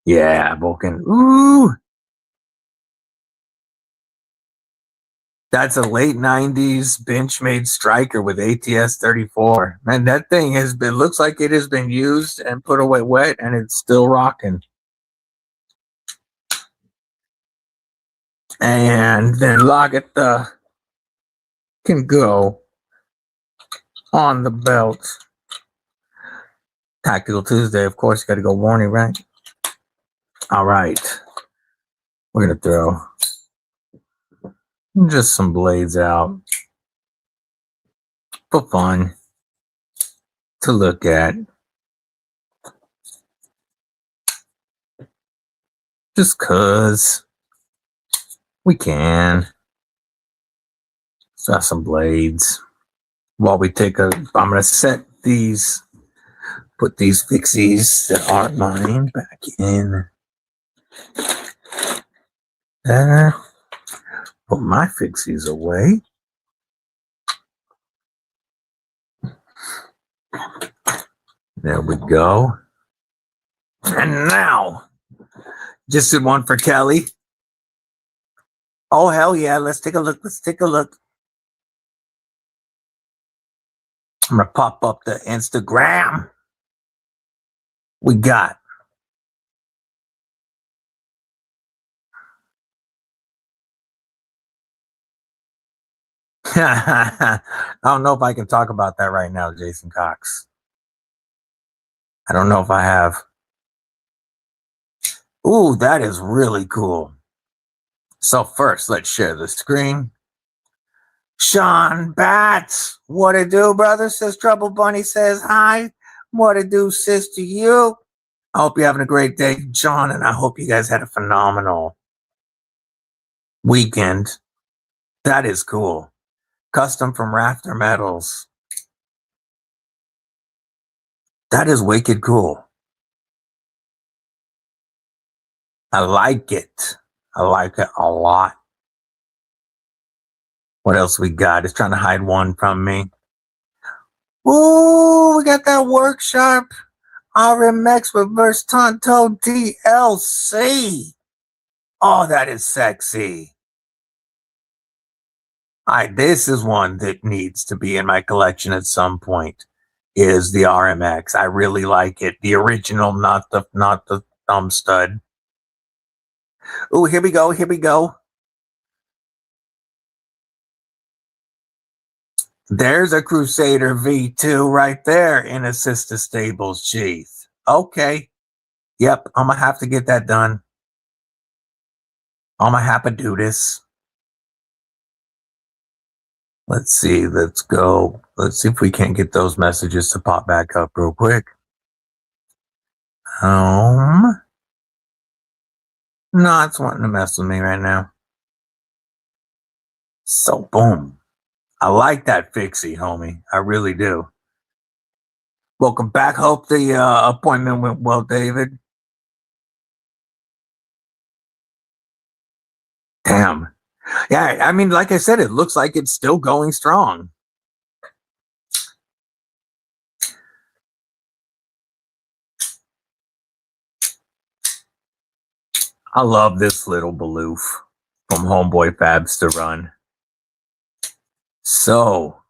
Yeah, Vulcan. Ooh. That's a late 90s Benchmade striker with ATS 34. Man, that thing looks like it has been used and put away wet, and it's still rocking. And then locket can go on the belt. Tactical Tuesday, of course, you got to go warning, right? All right. We're going to throw just some blades out for fun to look at. Just cause we can. So some blades. While we take I'm gonna set these, put these fixies that aren't mine back in there. Put my fixies away. There we go. And now, just did one for Kelly. Oh, hell yeah. Let's take a look. Let's take a look. I'm going to pop up the Instagram. We got I don't know if I can talk about that right now, Jason Cox. I don't know if I have. Ooh, that is really cool. So first, let's share the screen. Sean Batts, what it do, brother? Says Trouble Bunny says hi. What it do, sis, to you? I hope you're having a great day, John, and I hope you guys had a phenomenal weekend. That is cool. Custom from Rafter Metals. That is wicked cool. I like it. I like it a lot. What else we got? It's trying to hide one from me. Ooh, we got that workshop. RMX Reverse Tanto DLC. Oh, that is sexy. This is one that needs to be in my collection at some point. Is the RMX. I really like it. The original, not the thumb stud. Oh, here we go. Here we go. There's a Crusader V2 right there in a Sister Stables sheath. Okay. Yep, I'm going to have to get that done. I'm going to have to do this. Let's see. Let's go. Let's see if we can't get those messages to pop back up real quick. No, it's wanting to mess with me right now. So, boom. I like that fixie, homie. I really do. Welcome back. Hope the appointment went well, David. Damn. Yeah, I mean, like I said, it looks like it's still going strong. I love this little Baloof from Homeboy Fabs to run. So,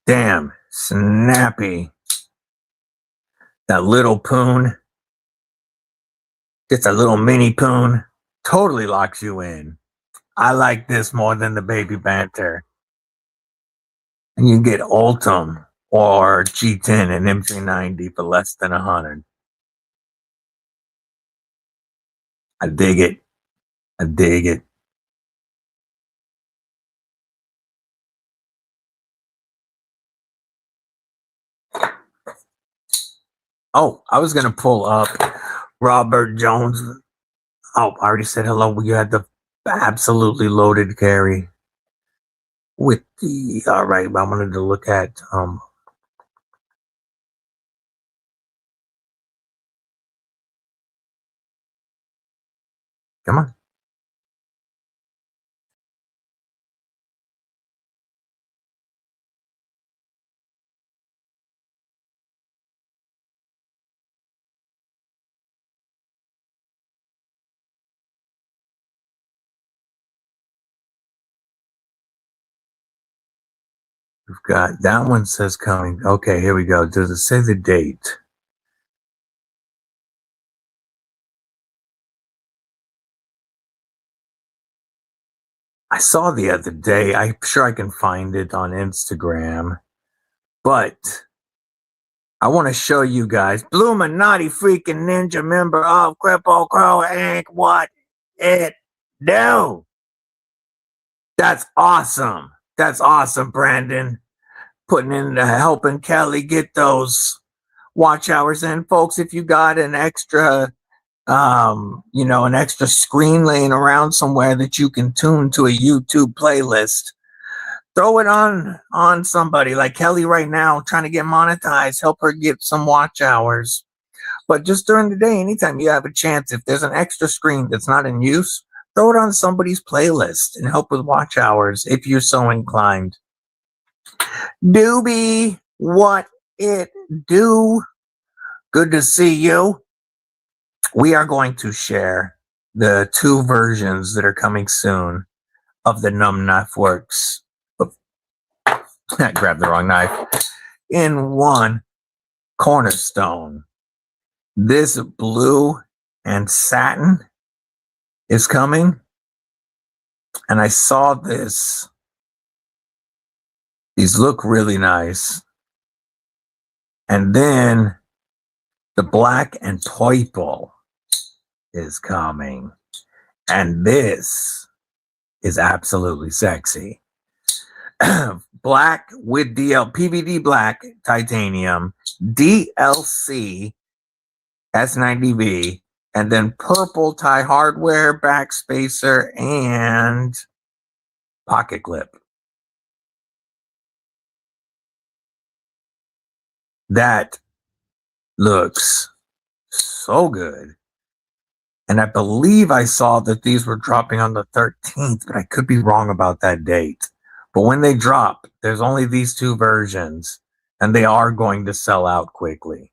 damn, snappy. That little poon, just a little mini poon, totally locks you in. I like this more than the Baby Banter. And you can get Ultim or G10 and M390 for less than 100. I dig it. I dig it. Oh, I was going to pull up Robert Jones. Oh, I already said hello. You had the absolutely loaded carry with the, all right, I wanted to look at, come on. We've got, that one says coming. Okay, here we go. Does it say the date? I saw the other day, I'm sure I can find it on Instagram, but I want to show you guys. Bluminati freaking ninja member of Kripple Krew Inc. What it do? That's awesome. That's awesome, Brandon. Putting in helping Kelly get those watch hours in. Folks, if you got an extra an extra screen laying around somewhere that you can tune to a YouTube playlist, throw it on somebody like Kelly right now, trying to get monetized. Help her get some watch hours. But just during the day, anytime you have a chance, if there's an extra screen that's not in use, throw it on somebody's playlist and help with watch hours if you're so inclined. Doobie, what it do? Good to see you. We are going to share the 2 versions that are coming soon of the Numb Knifeworks. I grabbed the wrong knife. N1 Cornerstone. This blue and satin is coming. And I saw this. These look really nice. And then the black and purple is coming. And this is absolutely sexy. Black with PVD black titanium, DLC S90V, and then purple tie hardware, back spacer, and pocket clip. That looks so good. And I believe I saw that these were dropping on the 13th, but I could be wrong about that date. But when they drop, there's only these 2 versions, and they are going to sell out quickly.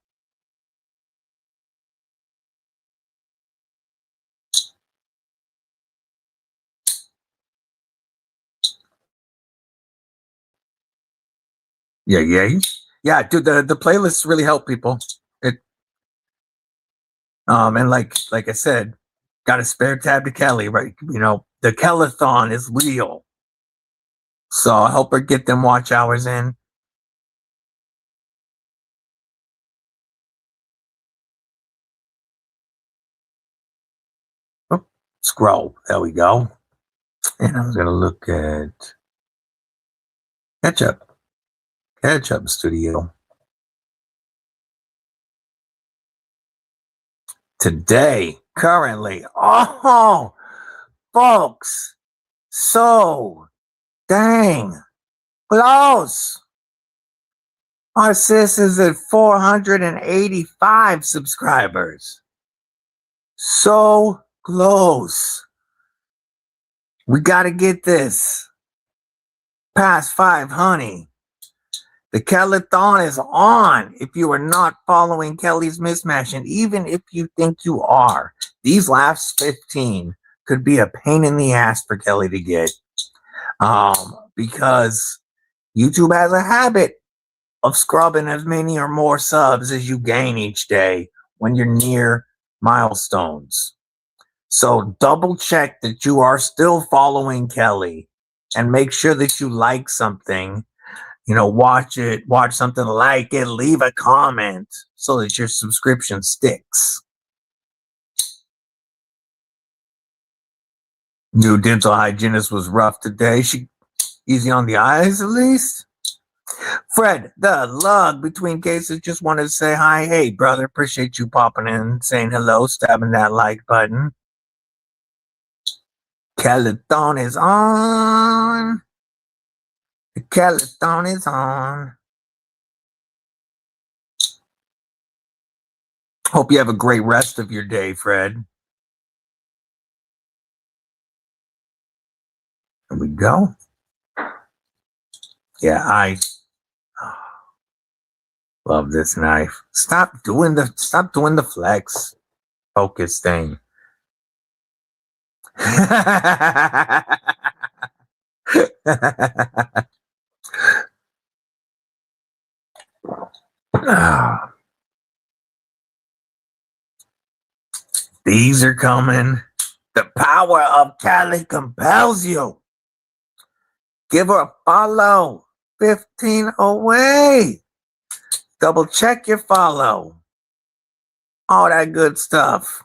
Yeah, dude, the playlists really help people. And like I said, got a spare tab to Kelly, right? You know, the Kellathon is real. So I'll help her get them watch hours in. Oh, scroll. There we go. And I'm going to look at Ketchup Studio. Today, currently, oh, folks, so dang close. Our sis is at 485 subscribers. So close. We got to get this past 500. The Kellathon is on. If you are not following Kelly's Mismatch, and even if you think you are, these last 15 could be a pain in the ass for Kelly to get. Because YouTube has a habit of scrubbing as many or more subs as you gain each day when you're near milestones. So double check that you are still following Kelly and make sure that you like something. You know, watch something, like it, leave a comment so that your subscription sticks. New dental hygienist was rough today. She easy on the eyes, at least. Fred, the lug between cases, just wanted to say hi. Hey, brother, appreciate you popping in, saying hello, stabbing that like button. Kellathon is on. The Kellathon is on. Hope you have a great rest of your day, Fred. There we go. Yeah, I love this knife. Stop doing the flex focus thing. These are coming. The power of Cali compels you. Give her a follow. 15 away. Double check your follow. All that good stuff.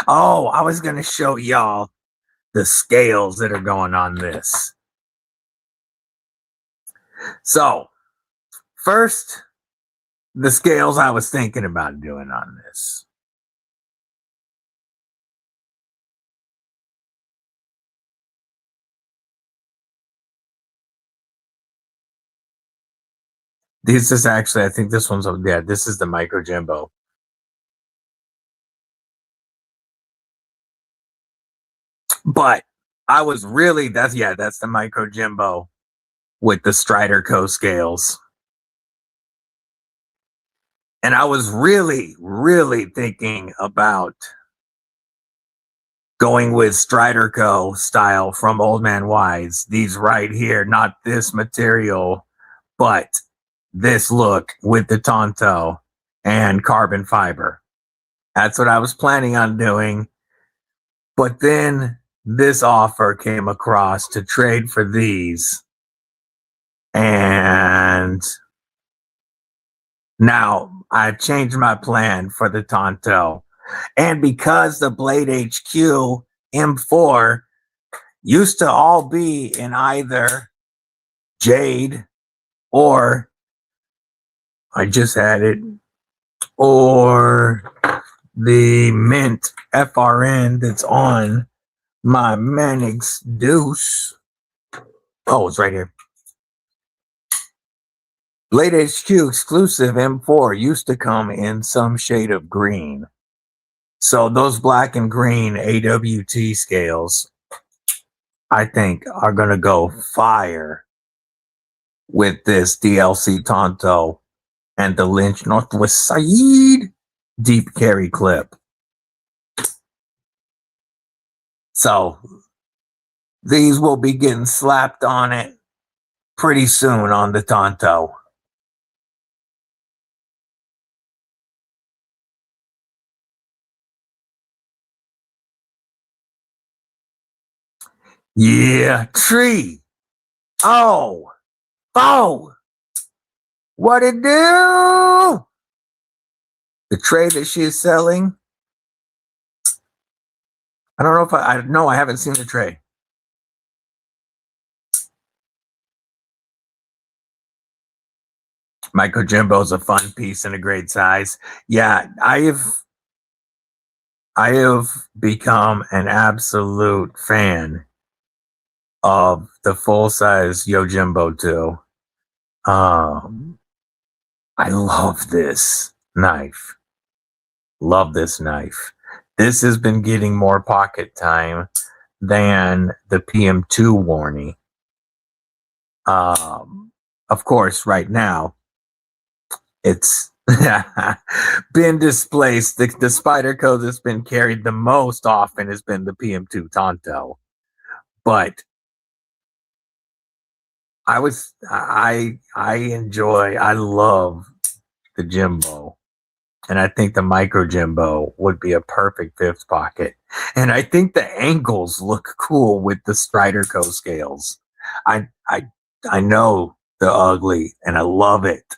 Oh, I was going to show y'all the scales that are going on this. So, first, the scales I was thinking about doing on this. This is actually, I think this one's, yeah, this is the Micro Jumbo. But I was really, that's the Micro Jumbo with the Spyderco scales. And I was really, really thinking about going with Spyderco style from Old Man Wise. These right here, not this material, but this look with the Tanto and carbon fiber. That's what I was planning on doing. But then this offer came across to trade for these. And now I've changed my plan for the Tanto. And because the BladeHQ M4 used to all be in either jade or, I just had it, or the mint FRN that's on my Manix Deuce. Oh, it's right here. BladeHQ Exclusive M4 used to come in some shade of green. So those black and green AWT scales, I think, are going to go fire with this DLC Tanto and the Lynch Northwest Side deep carry clip. So these will be getting slapped on it pretty soon on the Tanto. Yeah, tree. Oh, what it do? The tray that she is selling. I don't know if I haven't seen the tray. Micro Jumbo is a fun piece and a great size. Yeah, I have become an absolute fan of the full size Yojimbo 2. I love this knife. Love this knife. This has been getting more pocket time than the PM2 warning. Of course, right now, it's been displaced. The Spyderco that's been carried the most often has been the PM2 Tanto. But I love the Jimbo. And I think the Micro Jimbo would be a perfect fifth pocket. And I think the angles look cool with the Spyderco scales. I know the ugly and I love it.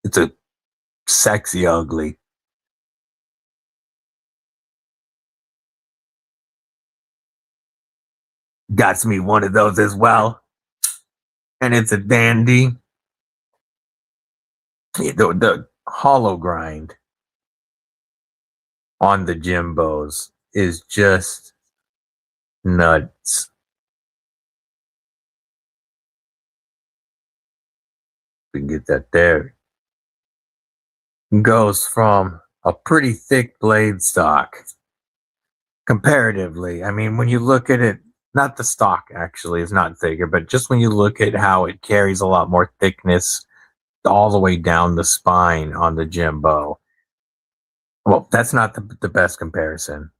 It's a sexy ugly. Got me one of those as well. And it's a dandy. The hollow grind on the Jimbos is just nuts. We can get that there. Goes from a pretty thick blade stock comparatively. I mean, when you look at it, not the stock actually is not thicker, but just when you look at how it carries a lot more thickness all the way down the spine on the Jimbo. Well, that's not the best comparison.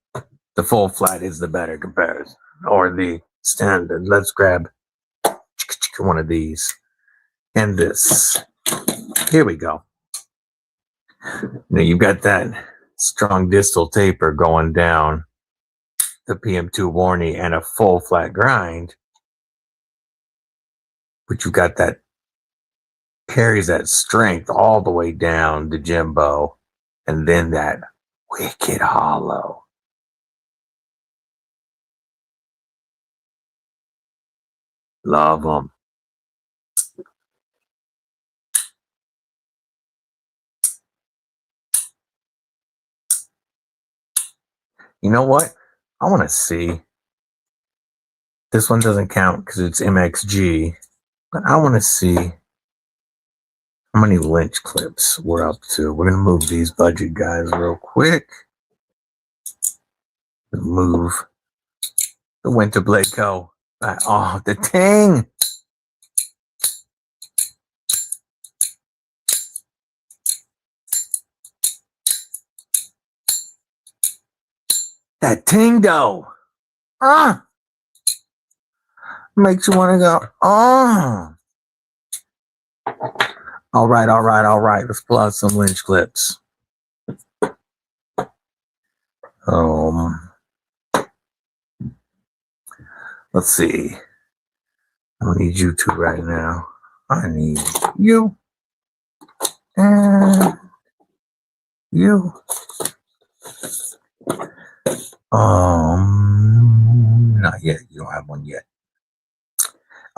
The full flat is the better comparison, or the standard. Let's grab one of these and this. Here we go. Now you've got that strong distal taper going down the PM2 warning and a full flat grind, but you got that carries that strength all the way down to Jimbo, and then that wicked hollow. Love them. You know what? I want to see. This one doesn't count because it's MXG, but I want to see how many lynch clips we're up to. We're going to move these budget guys real quick. Move the Winter BladeHQ. Oh, the ting! That ting though. Makes you want to go, All right. Let's pull out some lynch clips. Let's see. I don't need you two right now. I need you and you. Not yet. You don't have one yet.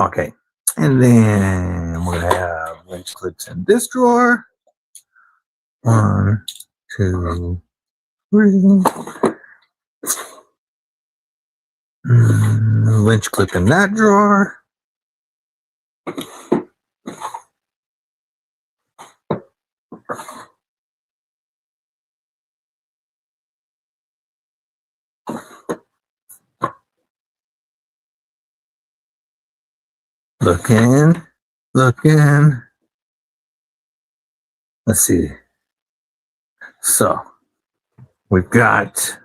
Okay. And then we're gonna have wrench clips in this drawer. 1, 2, 3. Wrench clip in that drawer. Looking. Let's see. So we've got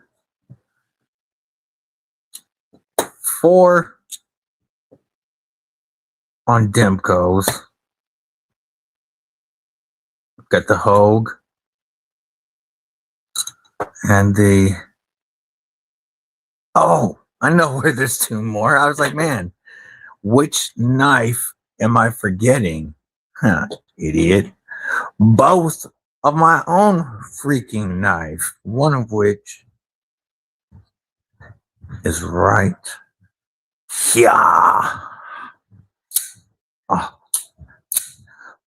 4 on Demcos. Got the Hogue and the. Oh, I know where there's 2 more. I was like, man, which knife am I forgetting? Idiot. Both of my own freaking knife, one of which is right here. Oh.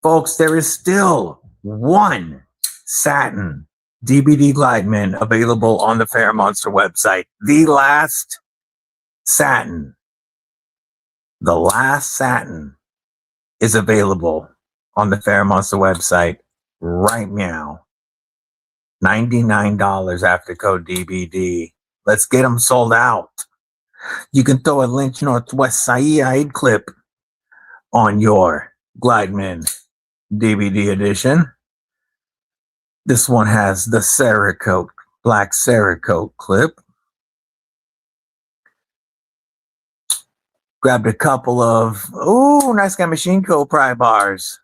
Folks, there is still 1 satin DBD Glideman available on the Fair Monster website. The last satin is available on the Fair Monster website right now. $99 after code DBD. Let's get them sold out. You can throw a Lynch Northwest Saeed clip on your Glideman DVD edition. This one has the Cerakote, black Cerakote clip. Grabbed a couple of, nice guy Machine Co. pry bars.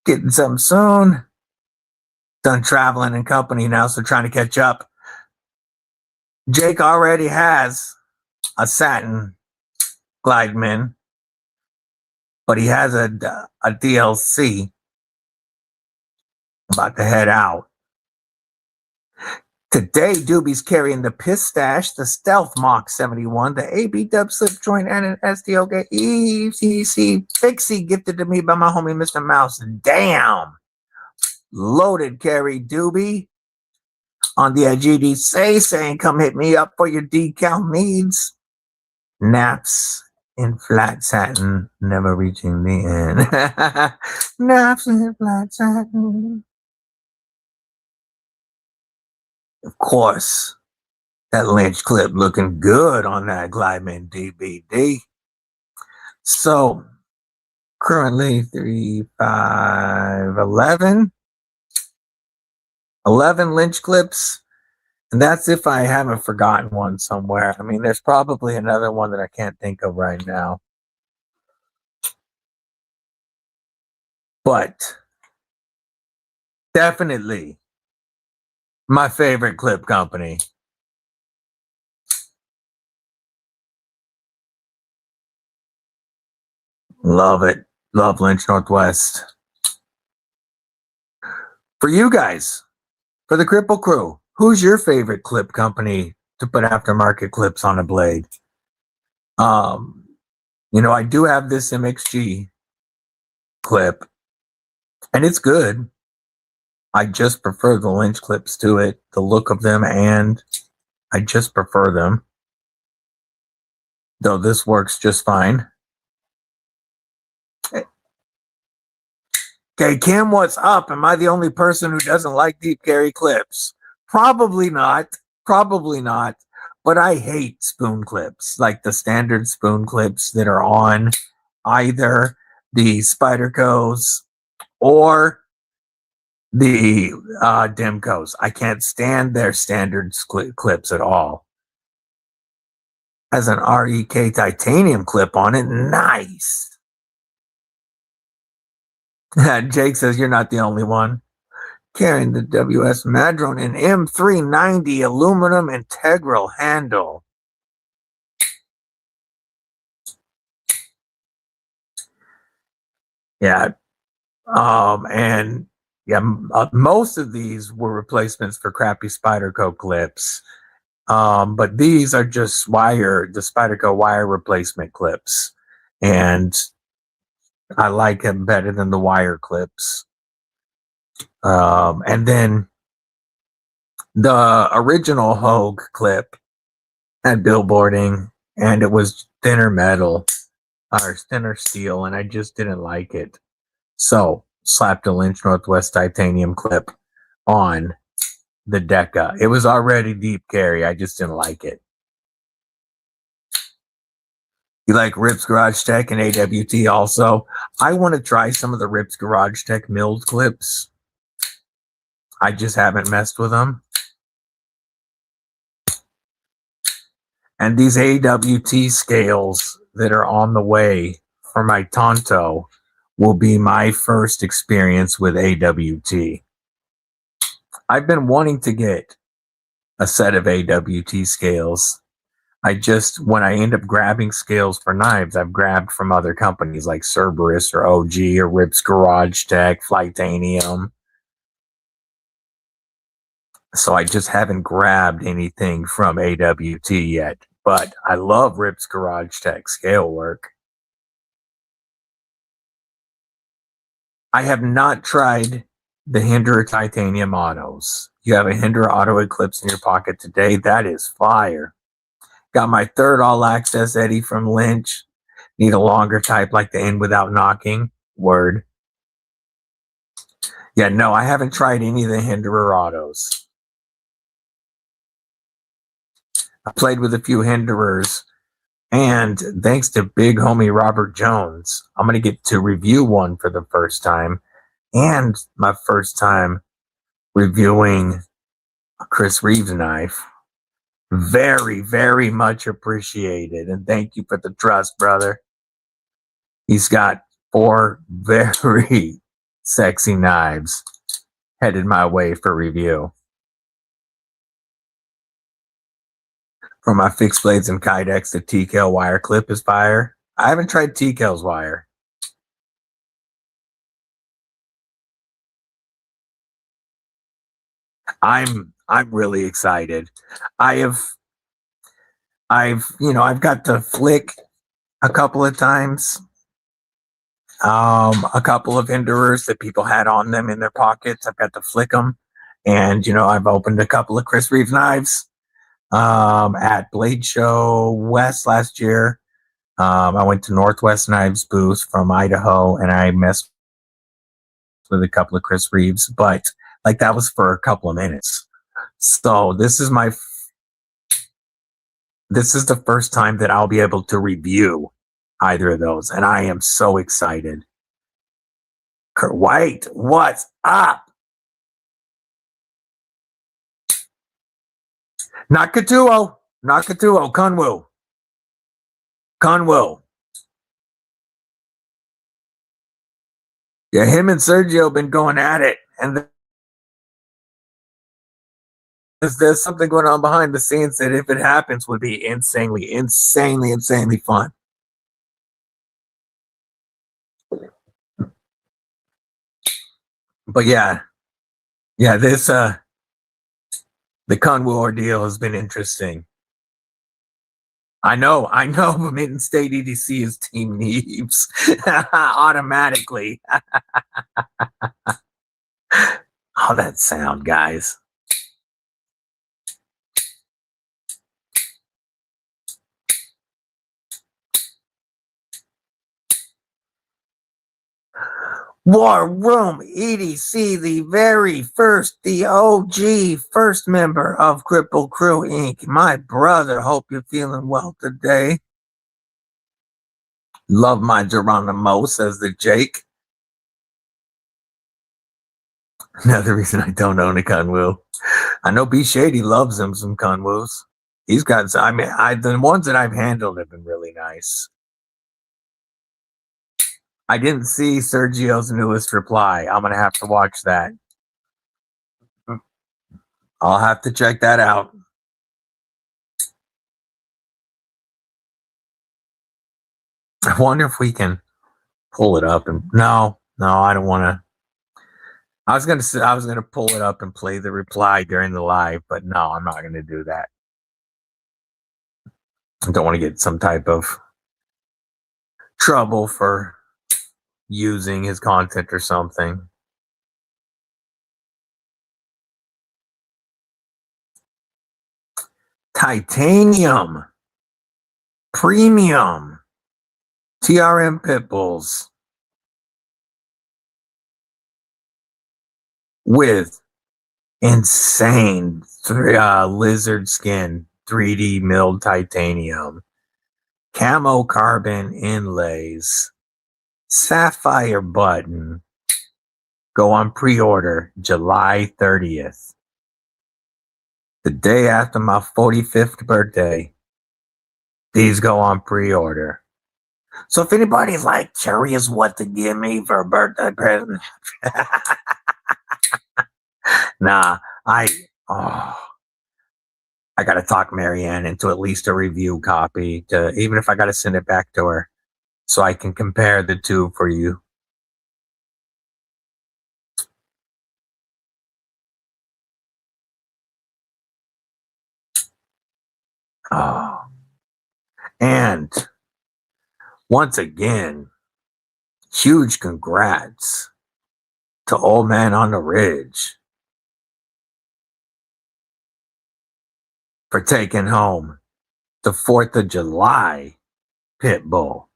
Getting some soon. Done traveling in company now, so trying to catch up. Jake already has a satin Glideman, but he has a DLC. About to head out. Today, Doobie's carrying the Pistache, the Stealth Mach 71, the AB Dub Slip Joint, and an SDOK ECC Fixie gifted to me by my homie Mr. Mouse. Damn! Loaded carry, Doobie. On the IGD saying, come hit me up for your decal needs. Naps in flat satin, never reaching the end. Naps in flat satin. Of course, that Lynch clip looking good on that Glideman DVD. So, currently 3, 5, 11 Lynch clips. And that's if I haven't forgotten one somewhere. I mean, there's probably another one that I can't think of right now. But Definitely my favorite clip company. Love it. Love Lynch Northwest. For you guys, for the Kripple crew, who's your favorite clip company to put aftermarket clips on a blade? I do have this MXG clip, and it's good. I just prefer the Lynch clips to it, the look of them, and I just prefer them. Though this works just fine. Okay, Kim, what's up? Am I the only person who doesn't like deep carry clips? Probably not. Probably not. But I hate spoon clips, like the standard spoon clips that are on either the Spydercos or the Demcos. I can't stand their standard clips at all. Has an REK titanium clip on it. Nice. Jake says you're not the only one. Carrying the WS Madron and M390 aluminum integral handle. Yeah. Most of these were replacements for crappy Spyderco clips. But these are just the Spyderco wire replacement clips. And I like them better than the wire clips. And then the original Hogue clip had billboarding, and it was thinner metal or thinner steel, and I just didn't like it. So slapped a Lynch Northwest titanium clip on the Deca. It was already deep carry. I just didn't like it. You like Rips Garage Tech and AWT also? I want to try some of the Rips Garage Tech milled clips. I just haven't messed with them. And these AWT scales that are on the way for my Tanto will be my first experience with AWT. I've been wanting to get a set of AWT scales. When I end up grabbing scales for knives, I've grabbed from other companies like Cerberus or OG or Rips Garage Tech, Flightanium. So I just haven't grabbed anything from AWT yet. But I love Rips Garage Tech scale work. I have not tried the Hinderer titanium autos. You have a Hinderer auto Eclipse in your pocket today. That is fire. Got my third all access Eddie from Lynch. Need a longer type like the end without knocking. Word. Yeah, no, I haven't tried any of the Hinderer autos. I played with a few Hinderers, and thanks to big homie Robert Jones, I'm going to get to review one for the first time, and my first time reviewing a Chris Reeves knife. Very, very much appreciated, and thank you for the trust, brother. He's got 4 very sexy knives headed my way for review. For my fixed blades and Kydex, the TKL wire clip is fire. I haven't tried TKL's wire. I'm really excited. I've got to flick a couple of times. A couple of Hinderers that people had on them in their pockets. I've got to flick them. And, I've opened a couple of Chris Reeves knives at Blade Show West last year. I went to Northwest Knives booth from Idaho, and I messed with a couple of Chris Reeves, but that was for a couple of minutes. So this is the first time that I'll be able to review either of those, and I am so excited. Kurt White, what's up? Nakatuo, Conwu. Yeah, him and Sergio been going at it, and there's something going on behind the scenes that, if it happens, would be insanely fun. But yeah, this the Kunwu ordeal has been interesting. I know, but Mitten State EDC is Team Neebs automatically. Oh, that sound, guys. War Room EDC, the very first, the OG first member of Kripple Krew Inc. My brother, hope you're feeling well today. Love my Geronimo, says the Jake. Another reason I don't own a Kunwu. I know B Shady loves him some Kunwus. He's got, the ones that I've handled have been really nice. I didn't see Sergio's newest reply. I'm going to have to watch that. I'll have to check that out. I wonder if we can pull it up and no, I don't want to. I was gonna pull it up and play the reply during the live, but no, I'm not gonna do that. I don't want to get some type of trouble for using his content or something. Titanium Premium TRM pit bulls with insane lizard skin 3D milled titanium, Camocarbon inlays, sapphire button. Go on pre-order July 30th. The day after my 45th birthday. These go on pre-order. So if anybody's like curious what to give me for a birthday present, nah, I gotta talk Marianne into at least a review copy, even if I gotta send it back to her, so I can compare the two for you. Oh, and once again, huge congrats to Old Man on the Ridge for taking home the 4th of July pit bull.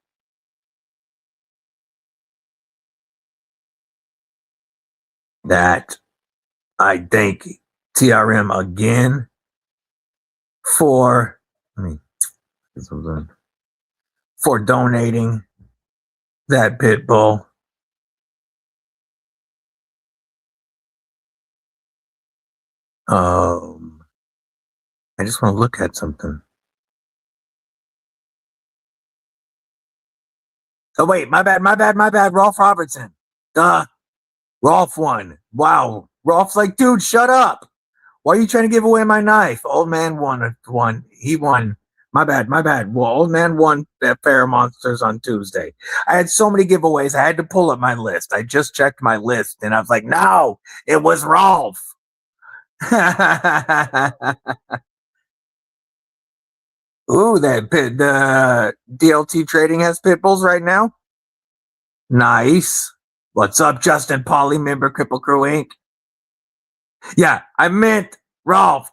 That I thank TRM again for donating that pit bull. I just want to look at something. Oh wait, my bad. Rolf Robertson. Duh. Rolf won. Wow. Rolf's like, dude, shut up. Why are you trying to give away my knife? Old man won. He won. My bad. Well, Old man won at Fair Monsters on Tuesday. I had so many giveaways. I had to pull up my list. I just checked my list and I was like, no, it was Rolf. Ooh, the DLT trading has pit bulls right now. Nice. What's up, Justin Pauly, member Kripple Krew Inc.? Yeah, I meant Rolf.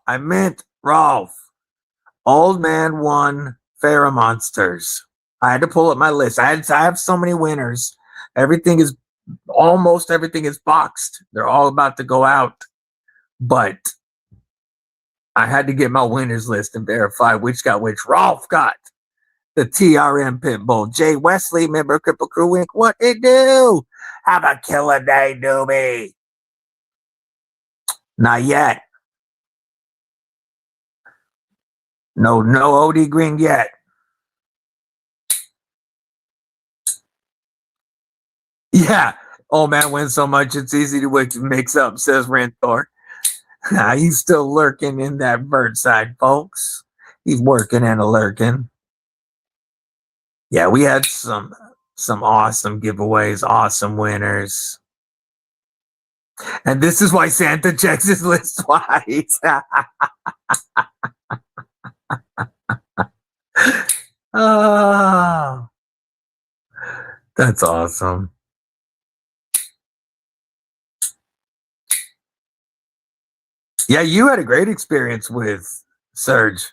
Old man won Farrah Monsters. I had to pull up my list. I have so many winners. Almost everything is boxed. They're all about to go out. But I had to get my winners list and verify which got which. Rolf got the TRM pit bull. Jay Wesley, member Kripple Krew Inc. What it do? Have a killer day, doobie. Not yet. No OD Green yet. Yeah. Oh man, wins so much it's easy to mix up, says Renthor. He's still lurking in that bird side, folks. He's working and a lurking. Yeah, we had some awesome giveaways, awesome winners. And this is why Santa checks his list twice. Oh, that's awesome. Yeah, you had a great experience with Surge.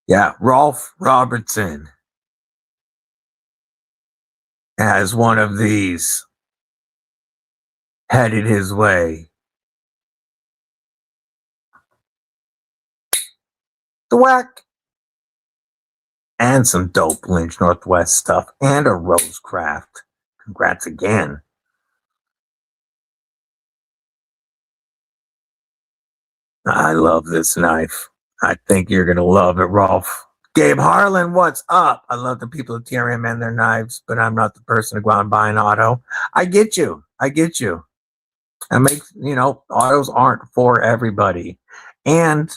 Yeah, Rolf Robertson has one of these headed his way. The whack. And some dope Lynch Northwest stuff and a Rosecraft. Congrats again. I love this knife. I think you're going to love it, Rolf. Gabe Harlan, what's up? I love the people at TRM and their knives, but I'm not the person to go out and buy an auto. I get you. I get you. And makes, autos aren't for everybody. And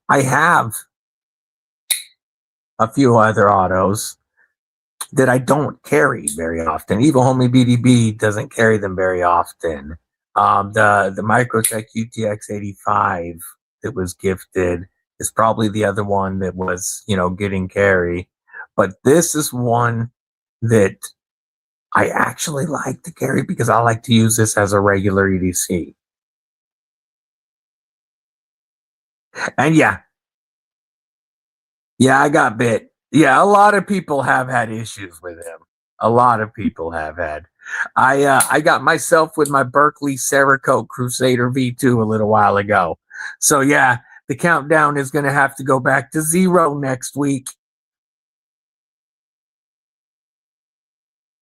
I have a few other autos that I don't carry very often. Even Homie BDB doesn't carry them very often. The Microtech UTX 85 that was gifted is probably the other one that was, getting carry. But this is one that I actually like to carry because I like to use this as a regular EDC. And yeah, I got bit. Yeah, a lot of people have had issues with him. A lot of people have had. I got myself with my Berkeley Cerakote Crusader V2 a little while ago. So yeah, the countdown is going to have to go back to 0 next week.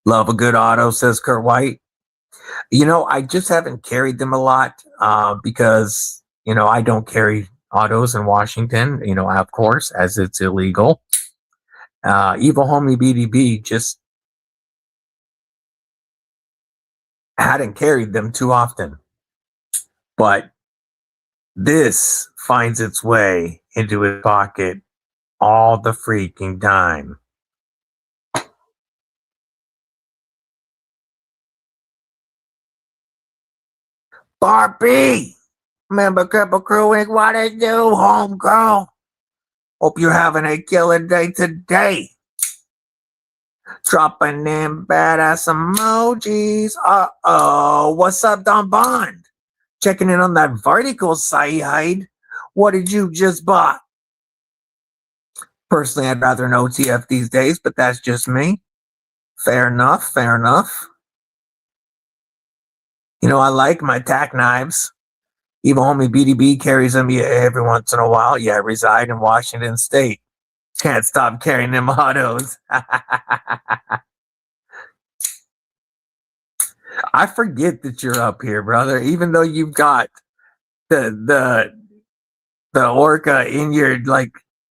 Love a good auto, says Kurt White. I just haven't carried them a lot because, I don't carry autos in Washington, of course, as it's illegal. Evil Homie BDB just hadn't carried them too often. But this finds its way into his pocket all the freaking time. Barbie! Remember Kripple Krew and what it do, home girl? Hope you're having a killer day today. Dropping in badass emojis. Uh-oh. What's up, Don Bond? Checking in on that vertical side. What did you just buy? Personally, I'd rather an OTF these days, but that's just me. Fair enough, fair enough. I like my tack knives. Even Homie BDB carries them every once in a while. Yeah, I reside in Washington State. Can't stop carrying them autos. I forget that you're up here, brother. Even though you've got the Orca in your,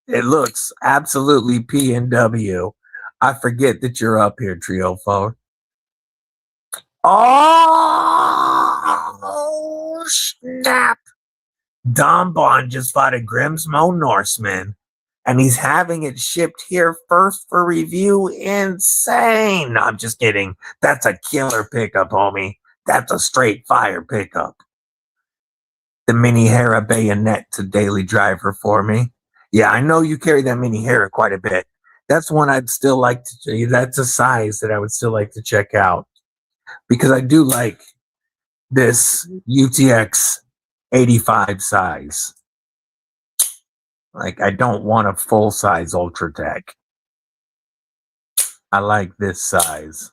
it looks absolutely PNW. I forget that you're up here, Trio 4. Oh, snap. Don Bond just fought a Grimsmo Norseman, and he's having it shipped here first for review. Insane. No, I'm just kidding. That's a killer pickup, homie. That's a straight fire pickup. The Mini Hera Bayonet's a daily driver for me. Yeah, I know you carry that Mini Hera quite a bit. That's one I'd still like to. That's a size that I would still like to check out because I do like this UTX 85 size. I don't want a full size Ultratech. I like this size.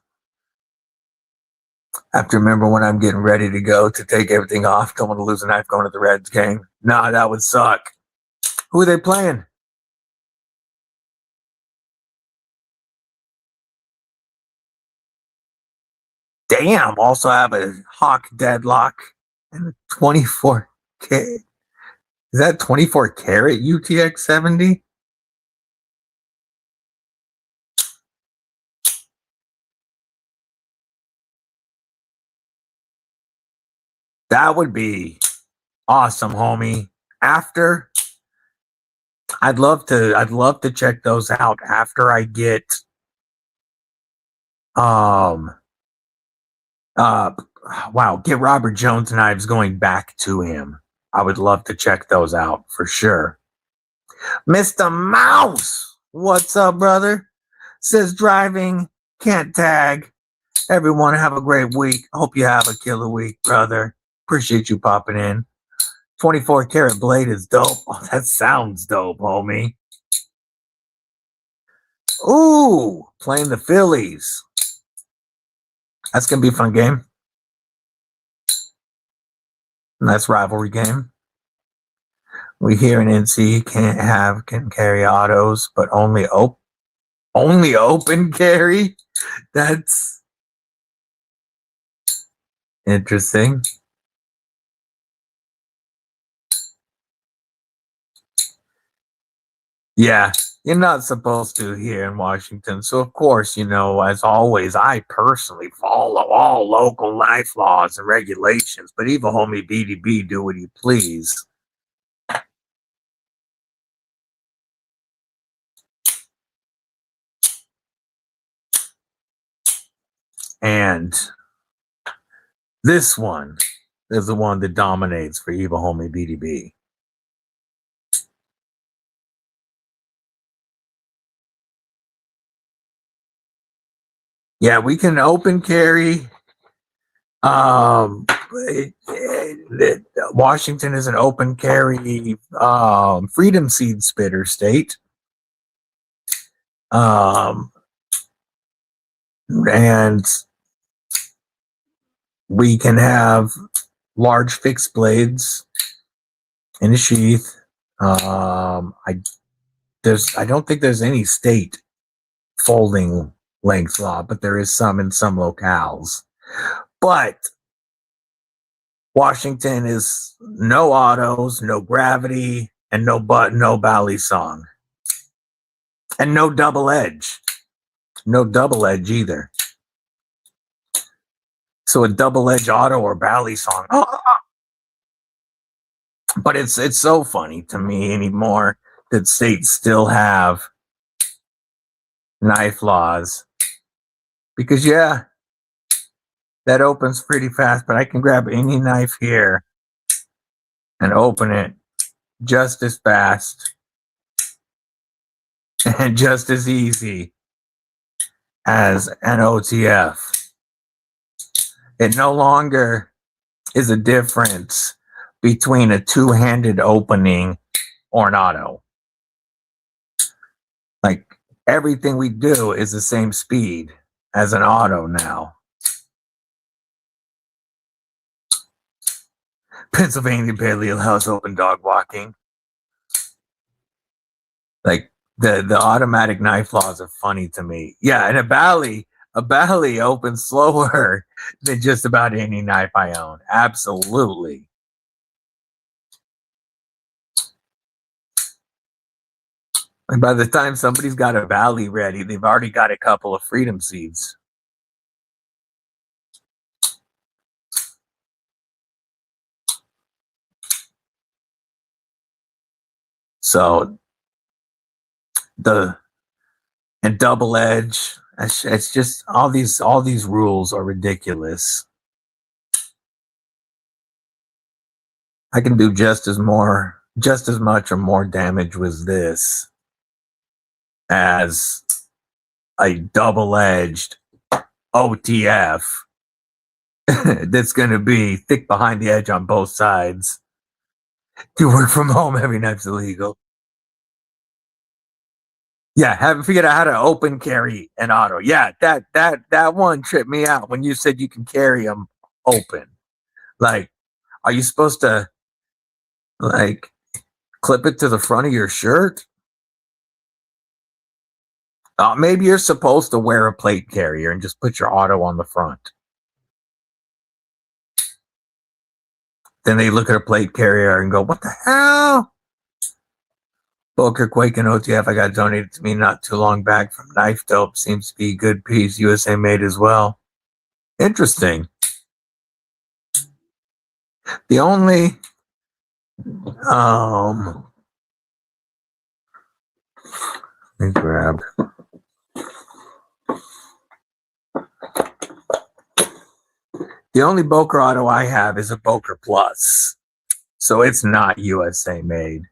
I have to remember when I'm getting ready to go to take everything off. Don't want to lose a knife going to the Reds game. Nah, that would suck. Who are they playing? Damn, also have a Hawk Deadlock and a 24K. Is that 24 karat UTX 70? That would be awesome, homie. After, I'd love to check those out after I get get Robert Jones knives going back to him. I would love to check those out for sure. Mr. Mouse, what's up, brother? Says driving, can't tag. Everyone have a great week. Hope you have a killer week, brother. Appreciate you popping in. 24 karat blade is dope. Oh, that sounds dope, homie. Ooh, playing the Phillies. That's going to be a fun game. Nice rivalry game. We here in NC can carry autos, but only open carry. That's interesting. Yeah, you're not supposed to here in Washington. So, of course, you know, as always, I personally follow all local life laws and regulations. But even homie BDB, do what you please. And this one is the one that dominates for evil homie BDB. Yeah, we can open carry. Washington is an open carry freedom seed spitter state. And we can have large fixed blades in a sheath. I don't think there's any state folding length law, but there is some in some locales. But Washington is no autos, no gravity, and no bally song, and no double edge. No double edge either. So a double edge auto or bally song. But it's so funny to me anymore that states still have knife laws. Because yeah, that opens pretty fast, but I can grab any knife here and open it just as fast and just as easy as an OTF. It no longer is a difference between a two-handed opening or an auto. Like everything we do is the same speed as an auto now. Pennsylvania barely allows open dog walking. Like the automatic knife laws are funny to me. Yeah, and a bally opens slower than just about any knife I own. Absolutely. And by the time somebody's got a bally ready, they've already got a couple of freedom seeds. So and double edge, it's just all these rules are ridiculous. I can do just as much or more damage with this as a double-edged OTF that's going to be thick behind the edge on both sides. Do work from home, heavy knife's illegal. Yeah, haven't figured out how to open carry an auto. Yeah, that one tripped me out when you said you can carry them open. Like, are you supposed to like clip it to the front of your shirt? Maybe you're supposed to wear a plate carrier and just put your auto on the front. Then they look at a plate carrier and go, what the hell? Booker, Quake, and OTF, I got donated to me not too long back from Knife Dope. Seems to be a good piece. USA made as well. Interesting. The only let me grab. The only Boker auto I have is a Boker Plus, so it's not USA made.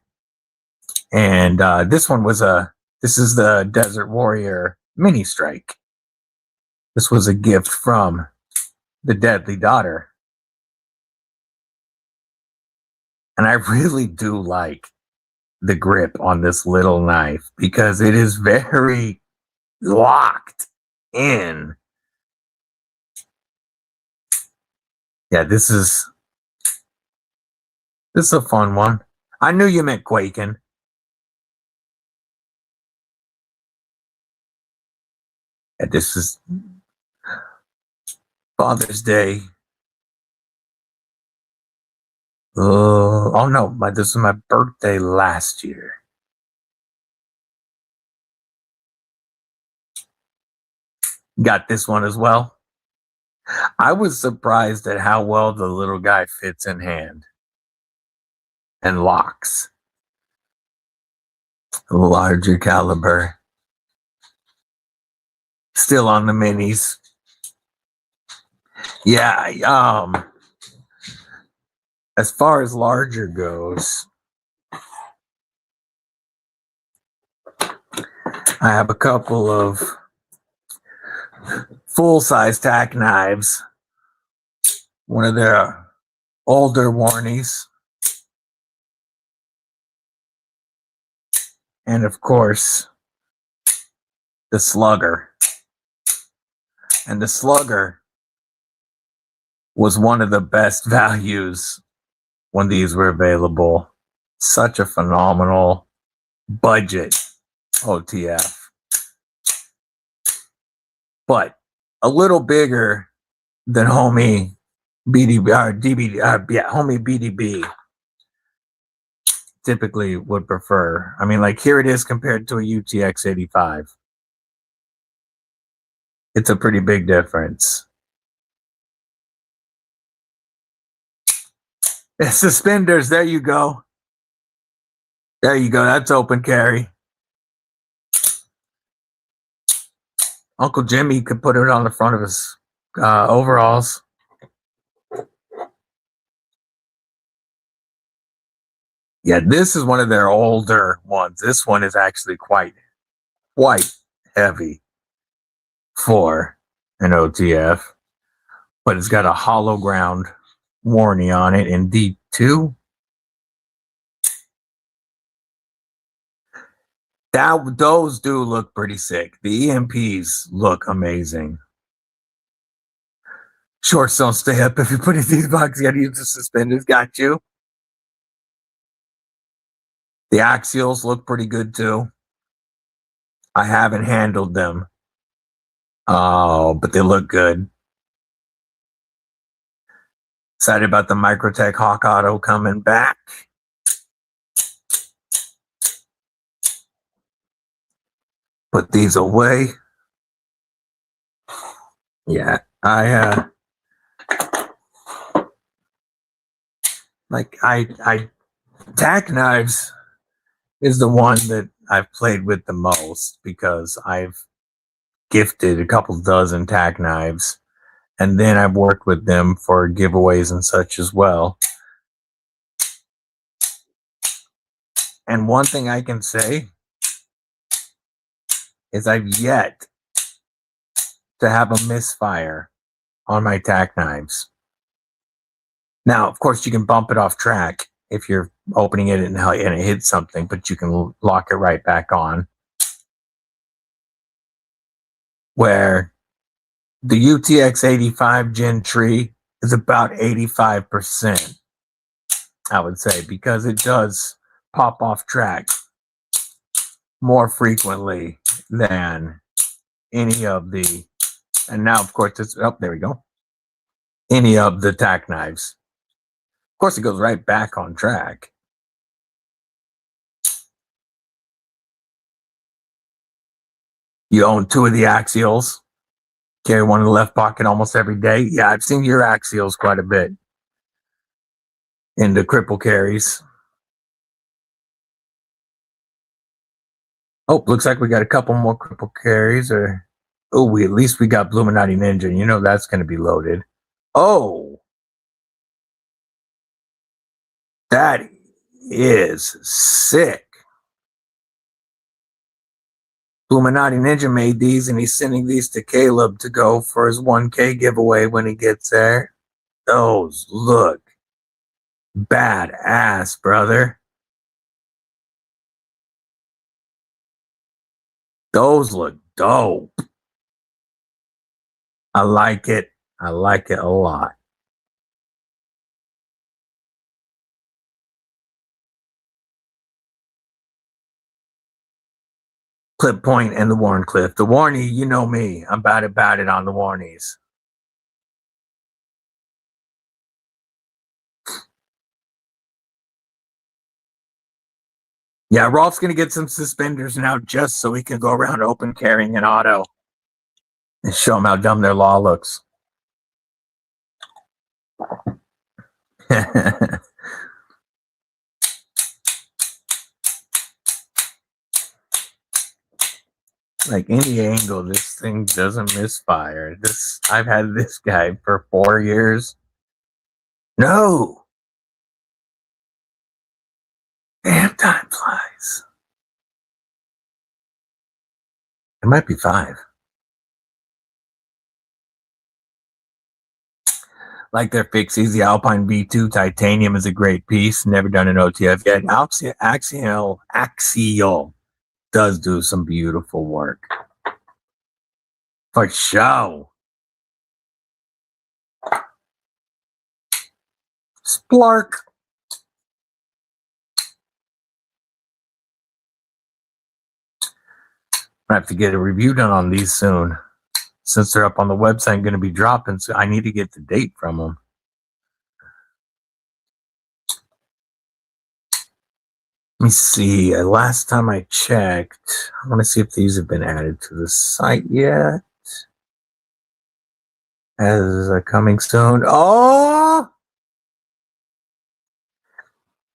And this is the Desert Warrior Mini Strike. This was a gift from the Deadly Daughter. And I really do like the grip on this little knife because it is very locked in. Yeah, this is a fun one. I knew you meant Quaking. Yeah, this is Father's Day. Oh no, this was my birthday last year. Got this one as well. I was surprised at how well the little guy fits in hand and locks. Larger caliber. Still on the minis. Yeah, as far as larger goes, I have a couple of full-size tack knives. One of their older Warnies. And of course, the Slugger. And the Slugger was one of the best values when these were available. Such a phenomenal budget OTF. But a little bigger than homie homie BDB typically would prefer. I mean, like here it is compared to a UTX 85. It's a pretty big difference. Suspenders, there you go. There you go. That's open carry. Uncle Jimmy could put it on the front of his overalls. Yeah, this is one of their older ones. This one is actually quite heavy for an OTF, but it's got a hollow ground warning on it in D2. Those do look pretty sick. The EMPs look amazing. Shorts don't stay up if you put in these boxes. You gotta use the suspenders. Got you. The axials look pretty good too. I haven't handled them. Oh, but they look good. Excited about the Microtech Hawk Auto coming back. Put these away. Yeah, I tack knives is the one that I've played with the most because I've gifted a couple dozen tack knives, and then I've worked with them for giveaways and such as well. And one thing I can say is I've yet to have a misfire on my tack knives. Now, of course, you can bump it off track if you're opening it and it hits something, but you can lock it right back on. Where the UTX 85 Gen 3 is about 85%, I would say, because it does pop off track more frequently than any of the, and now of course it's, oh, there we go, any of the tack knives. Of course, it goes right back on track. You own 2 of the axials. Carry one in the left pocket almost every day. Yeah, I've seen your axials quite a bit. in the Kripple carries. Oh, looks like we got a couple more Kripple carries. Or oh, at least we got Illuminati Ninja. You know that's going to be loaded. Oh, that is sick. Illuminati Ninja made these, and he's sending these to Caleb to go for his 1K giveaway when he gets there. Those look badass, brother. Those look dope. I like it. I like it a lot. Clip Point and the Warncliffe. The Warnie, you know me. I'm about it on the Warnies. Yeah, Rolf's going to get some suspenders now just so he can go around open carrying an auto and show them how dumb their law looks. Like any angle, this thing doesn't misfire. I've had this guy for 4 years. No. Damn, time flies. It might be 5. Like their fixies, the Alpine V2 Titanium is a great piece. Never done an OTF yet. Axial does do some beautiful work. For show. Splark. I have to get a review done on these soon. Since they're up on the website, I'm going to be dropping, so I need to get the date from them. Let me see. Last time I checked, I want to see if these have been added to the site yet. As coming soon. Oh!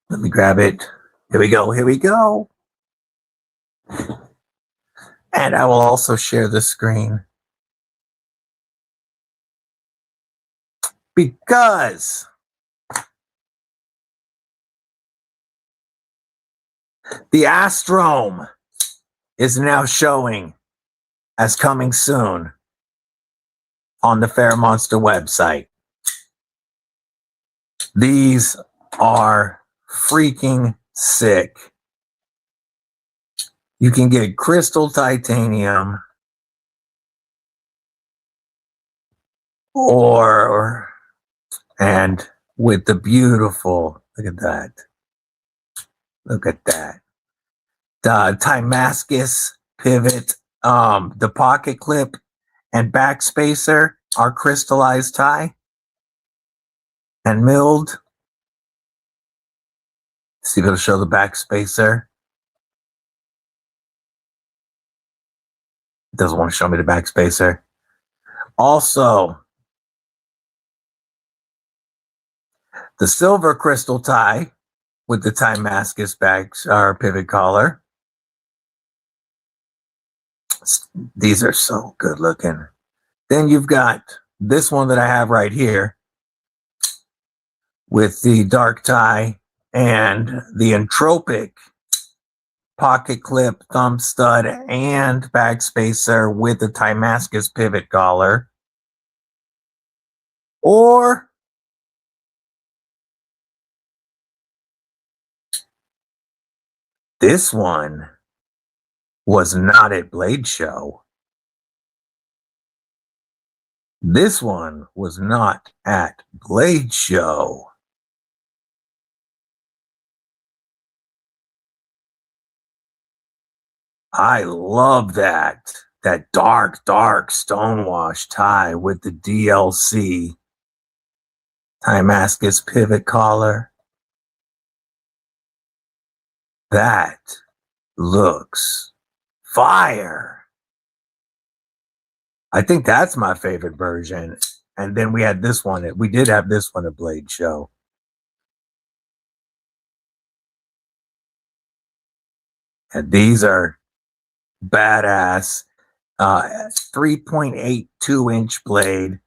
Let me grab it. Here we go. Here we go. And I will also share the screen. Because the Astrome is now showing as coming soon on the Fair Monster website. These are freaking sick. You can get crystal titanium and with the beautiful, look at that. Look at that. The Timascus pivot, the pocket clip and backspacer are crystallized tie and milled. See if it'll show the backspacer. It doesn't want to show me the backspacer. Also, the silver crystal tie with the Timascus pivot collar. These are so good looking. Then you've got this one that I have right here with the dark tie and the entropic pocket clip, thumb stud, and backspacer with the Timascus pivot collar. Or this one was not at Blade Show. This one was not at Blade Show. I love that. That dark stonewash tie with the DLC Timascus pivot collar. That looks fire. I think that's my favorite version. And then we had this one. We did have this one at Blade Show. And these are badass 3.82 inch blade,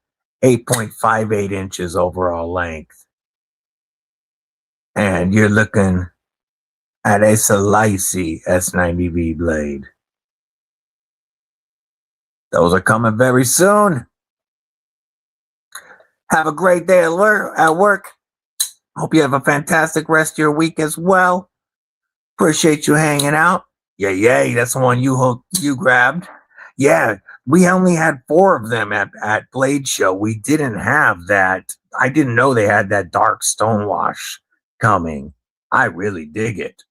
8.58 inches overall length. And you're looking at a Slicey S90V blade. Those are coming very soon. Have a great day at work. Hope you have a fantastic rest of your week as well. Appreciate you hanging out. Yay, that's the one you grabbed. Yeah, we only had 4 of them at Blade Show. We didn't have that. I didn't know they had that dark stonewash coming. I really dig it.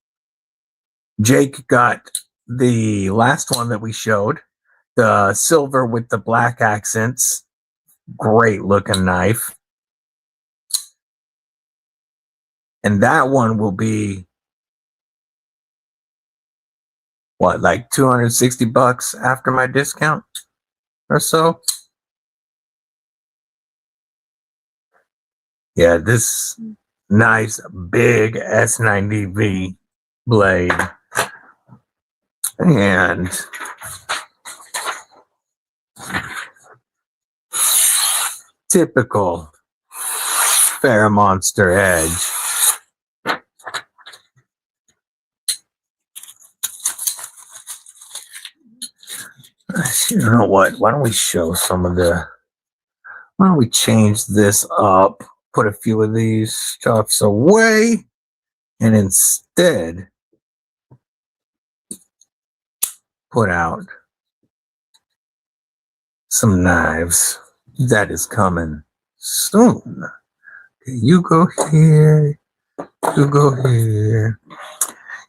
Jake got the last one that we showed, the silver with the black accents. Great looking knife. And that one will be what, like $260 after my discount or so? Yeah, this nice big S90V blade. And typical Monster edge. You know what? Why don't we show some of the... Why don't we change this up? Put a few of these stuffs away. And instead... put out some knives. That is coming soon. Okay, you go here. You go here.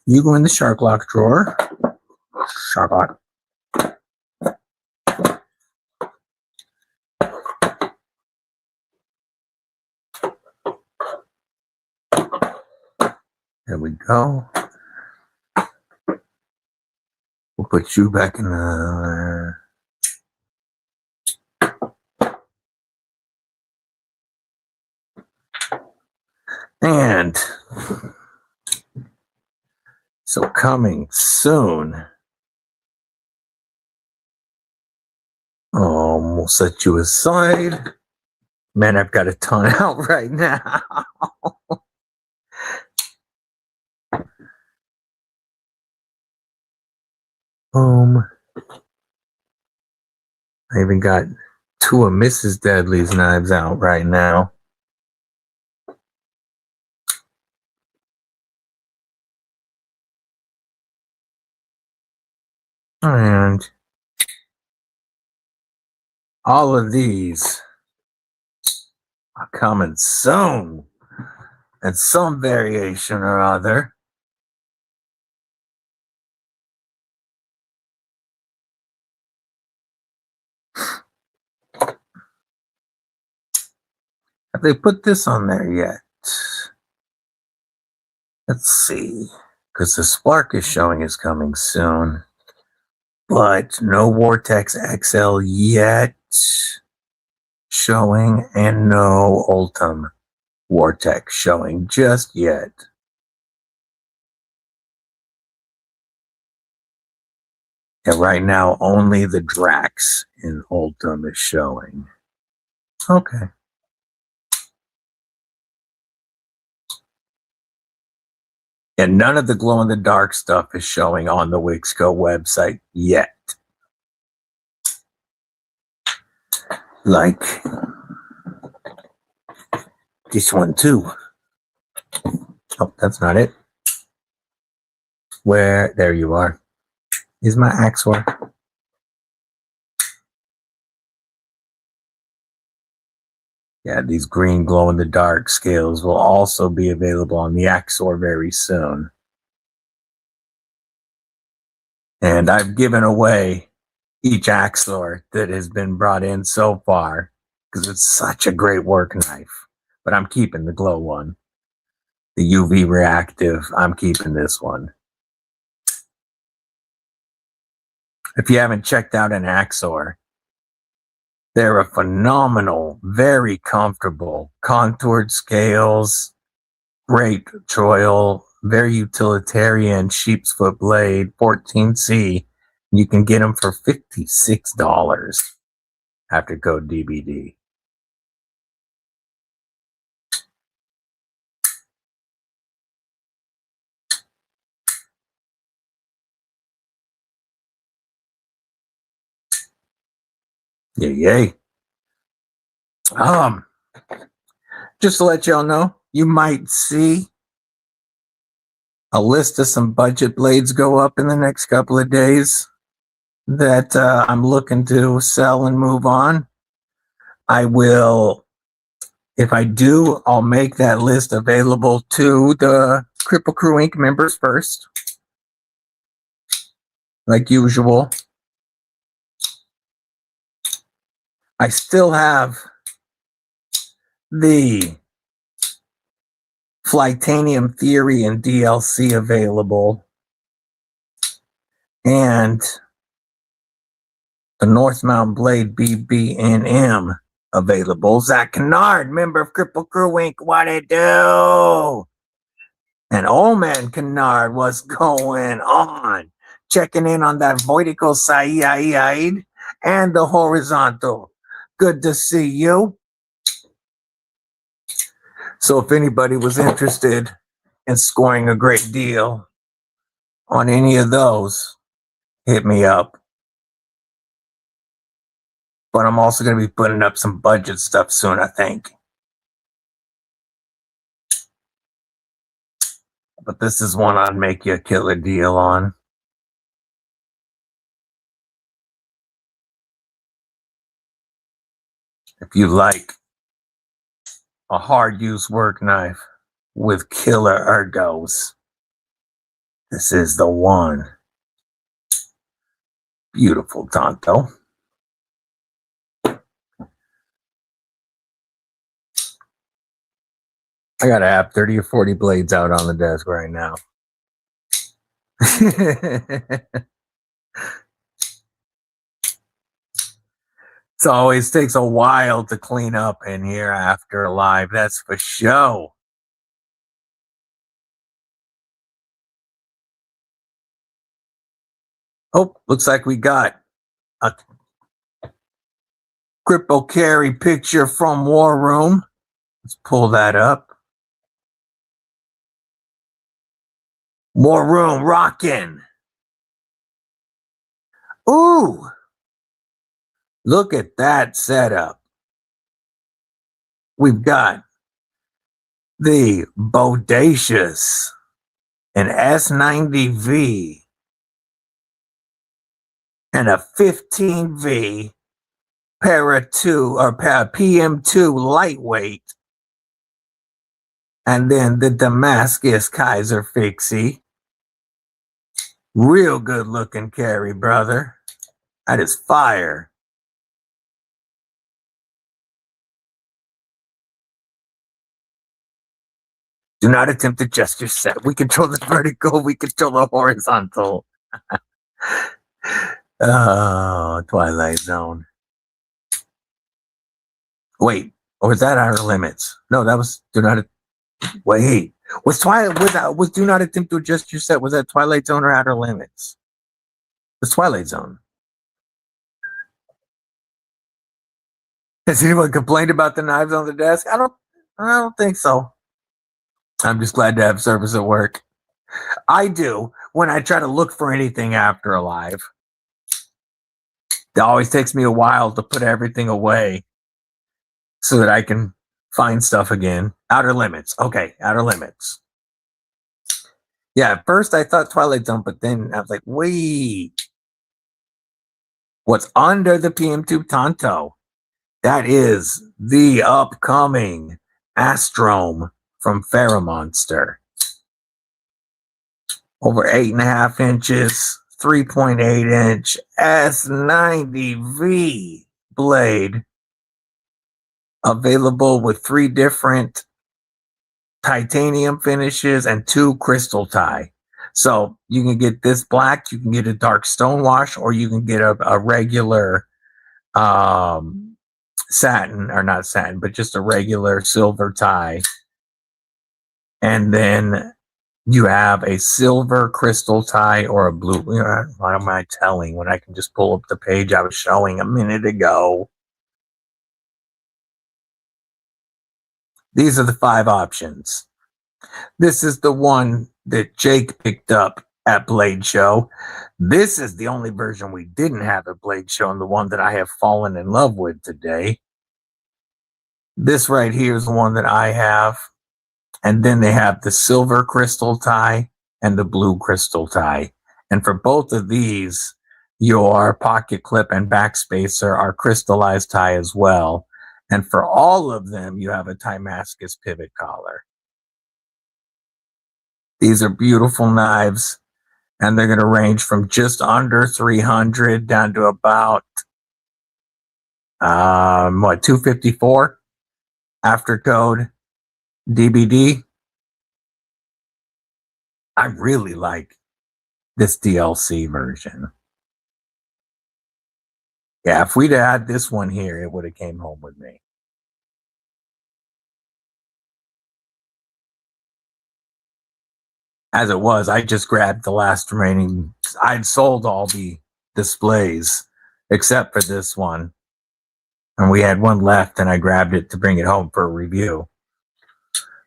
You go in the Shark Lock drawer. Shark Lock. There we go. We'll put you back in the... And so coming soon. We'll set you aside. Man, I've got a ton out right now. I even got 2 of Mrs. Deadly's knives out right now. And all of these are coming soon in some variation or other. Have they put this on there yet? Let's see. Because the Spark is showing is coming soon. But no Vortex XL yet showing, and no Ultim Vortex showing just yet. And right now, only the Drax in Ultim is showing. Okay. And none of the glow-in-the-dark stuff is showing on the Wixco website yet. Like this one too. Oh, that's not it. Where? There you are. Is my Axor. Yeah, these green glow-in-the-dark scales will also be available on the Axor very soon. And I've given away each Axor that has been brought in so far because it's such a great work knife. But I'm keeping the glow one. The UV reactive, I'm keeping this one. If you haven't checked out an Axor, they're a phenomenal, very comfortable, contoured scales, great choil very utilitarian sheep's foot blade, 14C. You can get them for $56 after code DBD. Yay. Just to let y'all know, you might see a list of some budget blades go up in the next couple of days that I'm looking to sell and move on. I will, if I do, I'll make that list available to the Kripple Krew Inc. members first, like usual. I still have the Titanium Theory and DLC available, and the North Mountain Blade BB&M available. Zach Kennard, member of Kripple Krew Inc. What it do? And old man Kennard, what's going on? Checking in on that vertical side and the horizontal. Good to see you. So if anybody was interested in scoring a great deal on any of those, hit me up. But I'm also going to be putting up some budget stuff soon, I think. But this is one I'd make you a killer deal on. If you like a hard use work knife with killer ergos, this is the one. Beautiful Tanto. I gotta have 30 or 40 blades out on the desk right now. It always takes a while to clean up in here after a live, that's for sure. Oh, looks like we got a Kripple carry picture from War Room. Let's pull that up. War Room rocking. Ooh. Look at that setup. We've got the Bodacious, an S90V, and a 15V Para 2 or PM2 lightweight, and then the Damascus Kaiser Fixie. Real good looking carry, brother. That is fire. Do not attempt to adjust your set. We control the vertical, we control the horizontal. Oh, Twilight Zone. Wait, or was that Outer Limits? No, that was do not. Wait, was do not attempt to adjust your set? Was that Twilight Zone or Outer Limits? It's Twilight Zone. Has anyone complained about the knives on the desk? I don't think so. I'm just glad to have service at work. I do when I try to look for anything after a live. It always takes me a while to put everything away so that I can find stuff again. Outer Limits. Okay, Outer Limits. Yeah, at first I thought Twilight Zone, but then I was like, wait. What's under the PM2 Tanto? That is the upcoming Astrome from Monster. Over 8.5 inches, 3.8 inch S90V blade. Available with 3 different titanium finishes and 2 crystal tie. So you can get this black, you can get a dark stonewash, or you can get a regular satin, or not satin, but just a regular silver tie. And then You have a silver crystal tie or a blue. What am I telling when I can just pull up the page I was showing a minute ago? These are the 5 options. This is the one that Jake picked up at Blade Show. This is the only version we didn't have at Blade Show, and the one that I have fallen in love with today. This right here is the one that I have. And then they have the silver crystal tie and the blue crystal tie. And for both of these, your pocket clip and backspacer are crystallized tie as well. And for all of them, you have a Damascus pivot collar. These are beautiful knives, and they're going to range from just under 300 down to about, 254 after code DBD. I really like this DLC version. Yeah, if we'd had this one here, it would have came home with me. As it was, I just grabbed the last remaining. I'd sold all the displays except for this one. And we had one left, and I grabbed it to bring it home for a review.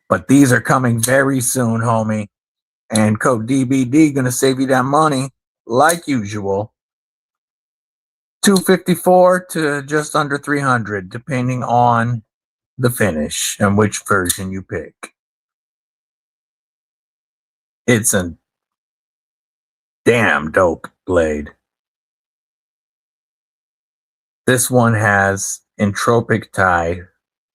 But these are coming very soon, homie. And code DBD going to save you that money, like usual. 254 to just under 300, depending on the finish and which version you pick. It's a damn dope blade. This one has entropic tie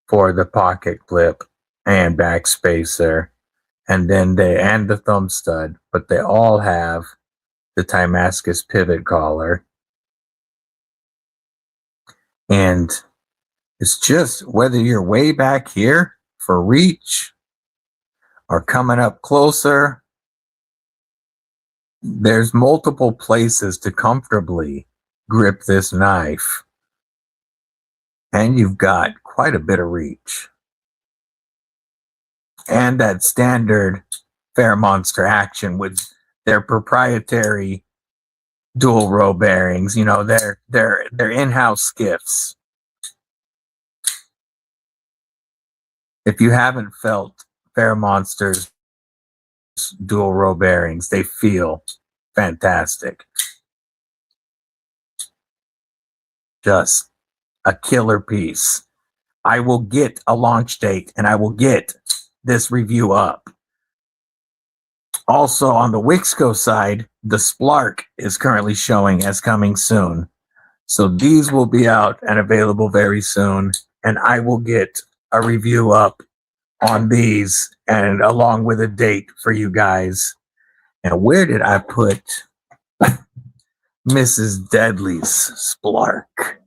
for the pocket clip and backspacer, and then the thumb stud, but they all have the Damascus pivot collar. And it's just whether you're way back here for reach or coming up closer, there's multiple places to comfortably grip this knife. And you've got quite a bit of reach. And that standard Fair Monster action with their proprietary dual row bearings, you know, they're in-house skiffs. If you haven't felt Fair Monster's dual row bearings, they feel fantastic. Just a killer piece. I will get a launch date and I will get this review up. Also on the Wixco side, the Splark is currently showing as coming soon. So these will be out and available very soon. And I will get a review up on these and along with a date for you guys. And where did I put Mrs. Deadly's Splark?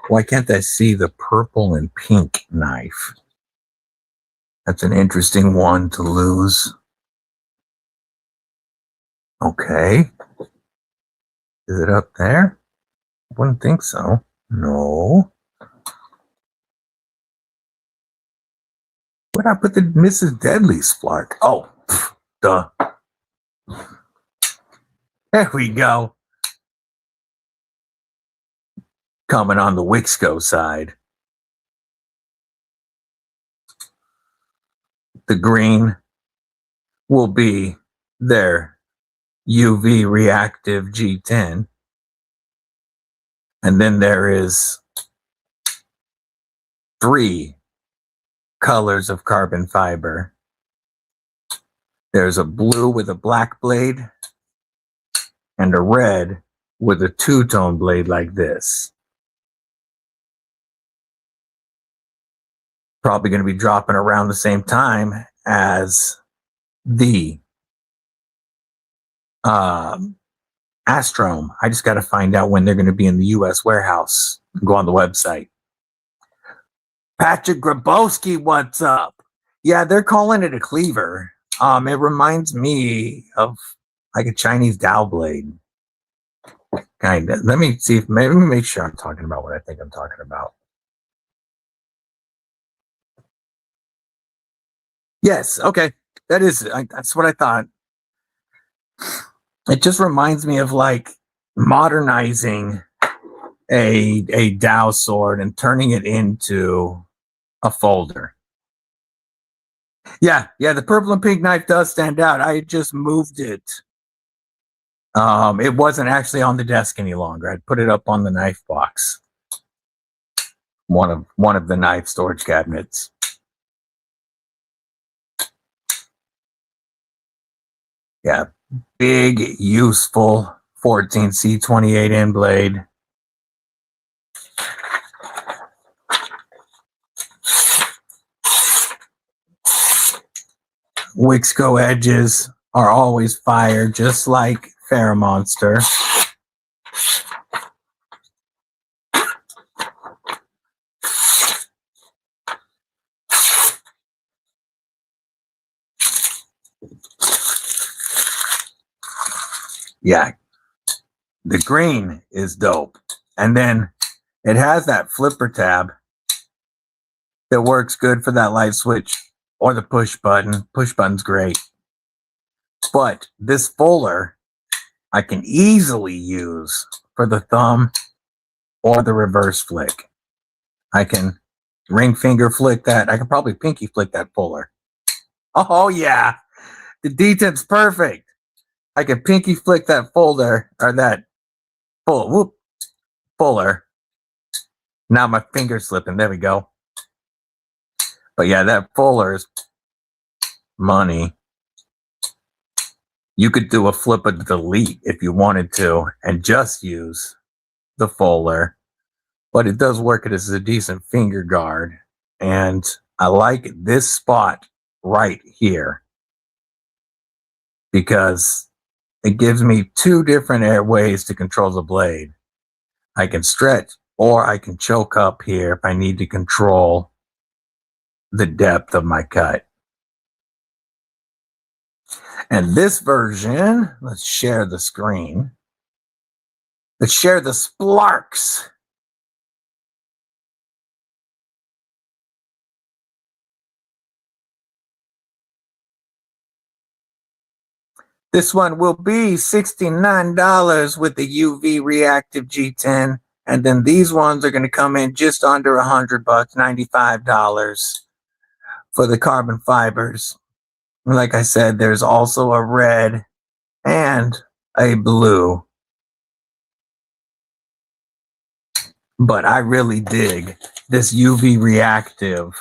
Why can't I see the purple and pink knife? That's an interesting one to lose. Okay. Is it up there? I wouldn't think so. No. Where'd I put the Mrs. Deadly Splark? Oh, duh. There we go. Coming on the Wixco side. The green will be their UV reactive G10. And then there is 3 colors of carbon fiber. There's a blue with a black blade and a red with a 2-tone blade like this. Probably going to be dropping around the same time as the Astrom. I just got to find out when they're going to be in the U.S. warehouse. Go on the website. Patrick Grabowski, what's up? Yeah, they're calling it a cleaver. It reminds me of like a Chinese dowel blade. Kind of. Let me see if maybe make sure I'm talking about what I think I'm talking about. Yes, okay. That's what I thought. It just reminds me of like modernizing a Dow sword and turning it into a folder. Yeah, the purple and pink knife does stand out. I just moved it. It wasn't actually on the desk any longer. I'd put it up on the knife box. One of the knife storage cabinets. Yeah, big, useful 14C28N blade. Wixco edges are always fire, just like Monster. Yeah, the green is dope. And then it has that flipper tab that works good for that light switch or the push button. Push button's great. But this fuller I can easily use for the thumb or the reverse flick. I can ring finger flick that. I can probably pinky flick that fuller. Oh yeah, the detent's perfect. I can pinky flick that folder or that fuller. Now my finger's slipping. There we go. But yeah, that fuller is money. You could do a flip of delete if you wanted to and just use the fuller. But it does work as a decent finger guard. And I like this spot right here because it gives me two different ways to control the blade. I can stretch or I can choke up here if I need to control the depth of my cut. And this version, let's share the screen. Let's share the splarks. This one will be $69 with the UV reactive G10. And then these ones are going to come in just under $100, $95 for the carbon fibers. Like I said, there's also a red and a blue. But I really dig this UV reactive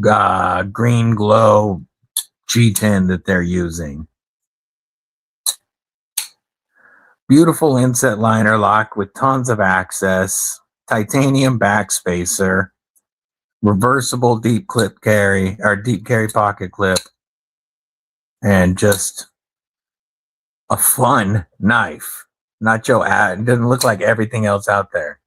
green glow G10 that they're using. Beautiful inset liner lock with tons of access, titanium backspacer, reversible deep carry pocket clip, and just a fun knife. Not your ad. It doesn't look like everything else out there.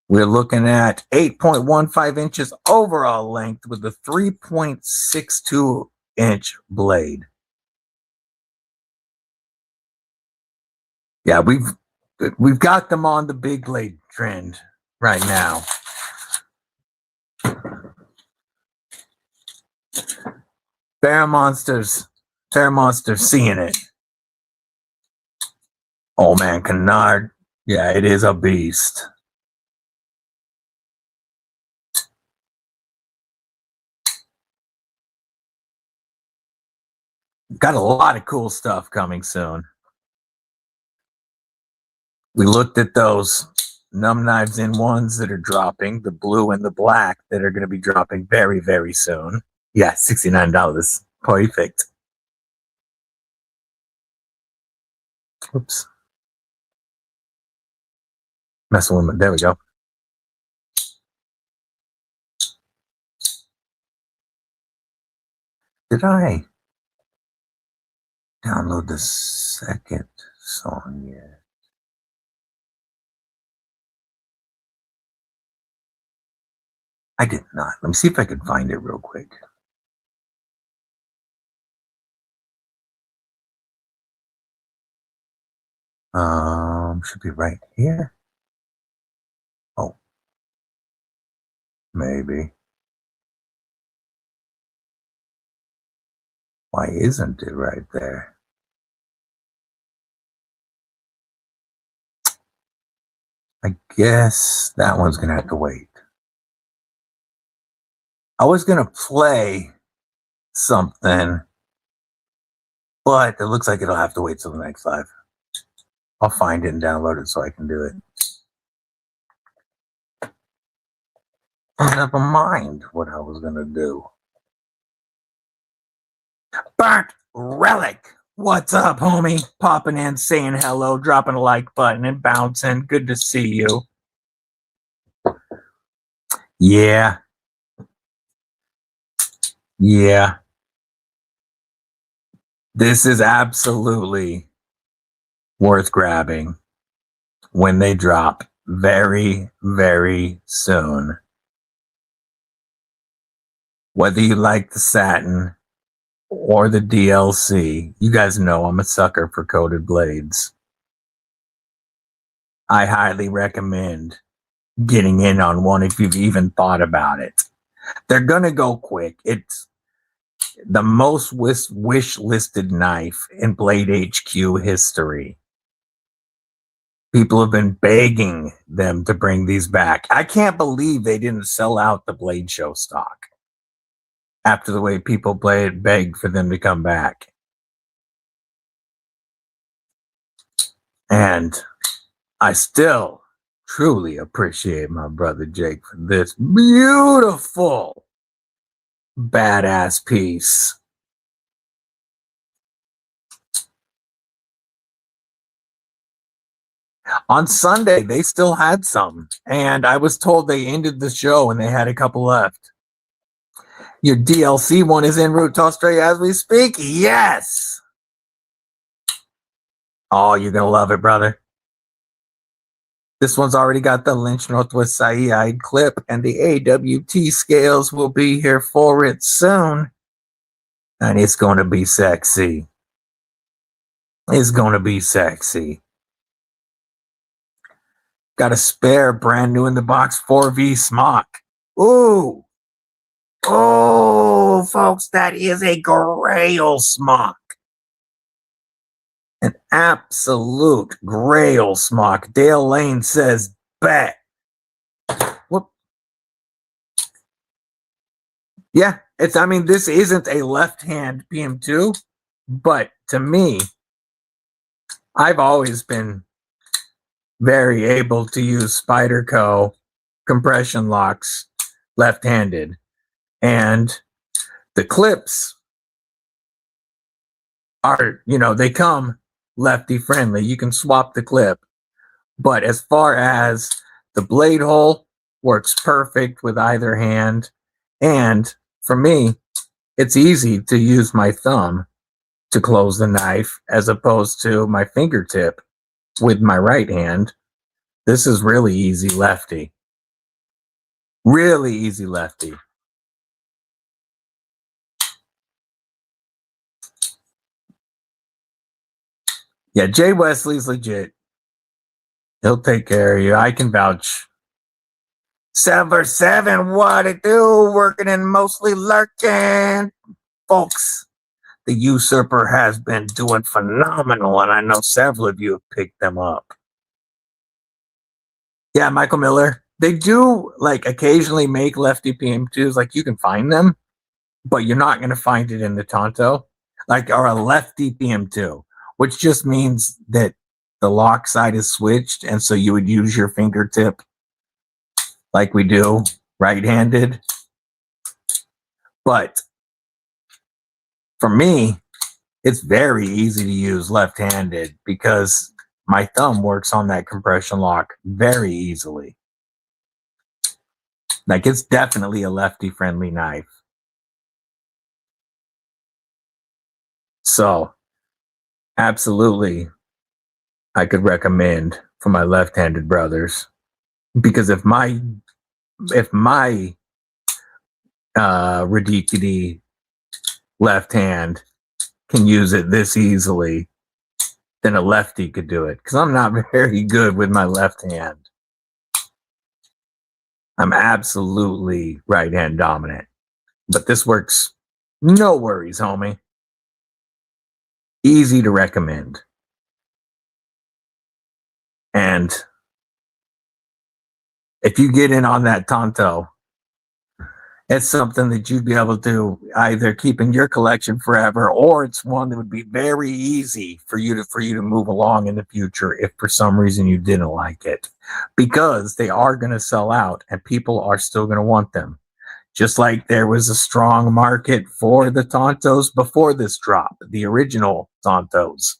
We're looking at 8.15 inches overall length with a 3.62 inch blade. Yeah, we've got them on the big blade trend right now. Fair Monsters seeing it. Oh man, Canard. Yeah, it is a beast. Got a lot of cool stuff coming soon. We looked at those Numb Knives N1s that are dropping, the blue and the black that are going to be dropping very, very soon. Yeah, $69. Perfect. Oops. Messing with me. There we go. Did I download the second song yet? I did not. Let me see if I can find it real quick. Should be right here. Oh, maybe. Why isn't it right there? I guess that one's going to have to wait. I was going to play something, but it looks like it'll have to wait till the next live. I'll find it and download it so I can do it. Never mind what I was going to do. Burnt Relic. What's up, homie? Popping in, saying hello, dropping a like button and bouncing. Good to see you. Yeah. Yeah. This is absolutely worth grabbing when they drop very, very soon. Whether you like the satin or the DLC, you guys know I'm a sucker for coated blades. I highly recommend getting in on one if you've even thought about it. They're gonna go quick. It's the most wish listed knife in BladeHQ history. People have been begging them to bring these back. I can't believe they didn't sell out the Blade Show stock after the way people begged for them to come back. And I still truly appreciate my brother Jake for this beautiful, badass piece. On Sunday, they still had some, and I was told they ended the show and they had a couple left. Your DLC one is en route to Australia as we speak? Yes! Oh, you're going to love it, brother. This one's already got the Lynch Northwest Side clip, and the AWT scales will be here for it soon. And it's going to be sexy. It's going to be sexy. Got a spare brand new in the box 4V smock. Ooh. Oh, folks, that is a Grail smock. An absolute Grail smock. Dale Lane says, bet. Whoop. Yeah, I mean, this isn't a left-hand PM2, but to me, I've always been very able to use Spyderco compression locks left-handed. And the clips are, they come lefty friendly. You can swap the clip. But as far as the blade hole, works perfect with either hand. And for me, it's easy to use my thumb to close the knife as opposed to my fingertip with my right hand. This is really easy lefty. Really easy lefty. Yeah, Jay Wesley's legit. He'll take care of you. I can vouch. 7 what it do? Working and mostly lurking. Folks, the Usurper has been doing phenomenal, and I know several of you have picked them up. Yeah, Michael Miller. They do, occasionally make lefty PM2s. You can find them, but you're not going to find it in the Tanto. Or a lefty PM2. Which just means that the lock side is switched, and so you would use your fingertip like we do right-handed. But for me, it's very easy to use left-handed because my thumb works on that compression lock very easily. It's definitely a lefty-friendly knife. So absolutely, I could recommend for my left-handed brothers, because if my ridiculous left hand can use it this easily, then a lefty could do it. Because I'm not very good with my left hand. I'm absolutely right-hand dominant, but this works. No worries, homie. Easy to recommend. And if you get in on that Tanto, it's something that you'd be able to either keep in your collection forever, or it's one that would be very easy for you to move along in the future if for some reason you didn't like it, because they are going to sell out and people are still going to want them. Just like there was a strong market for the Tantos before this drop, the original Tantos.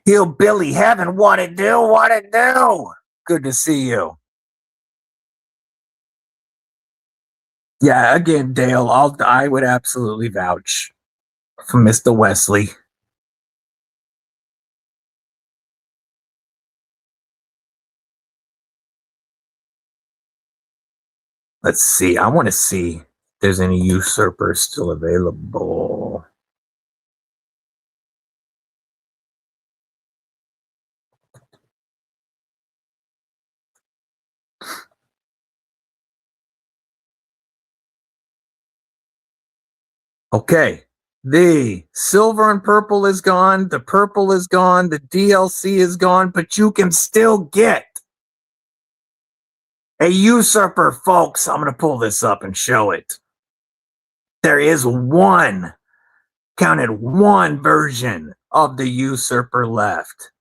Hillbilly Heaven, what it do? What it do? Good to see you. Yeah, again, Dale, I would absolutely vouch for Mr. Wesley. Let's see. I want to see if there's any usurpers still available. Okay. The silver and purple is gone. The purple is gone. The DLC is gone, but you can still get a usurper, folks. I'm going to pull this up and show it. There is one, counted one version of the usurper left.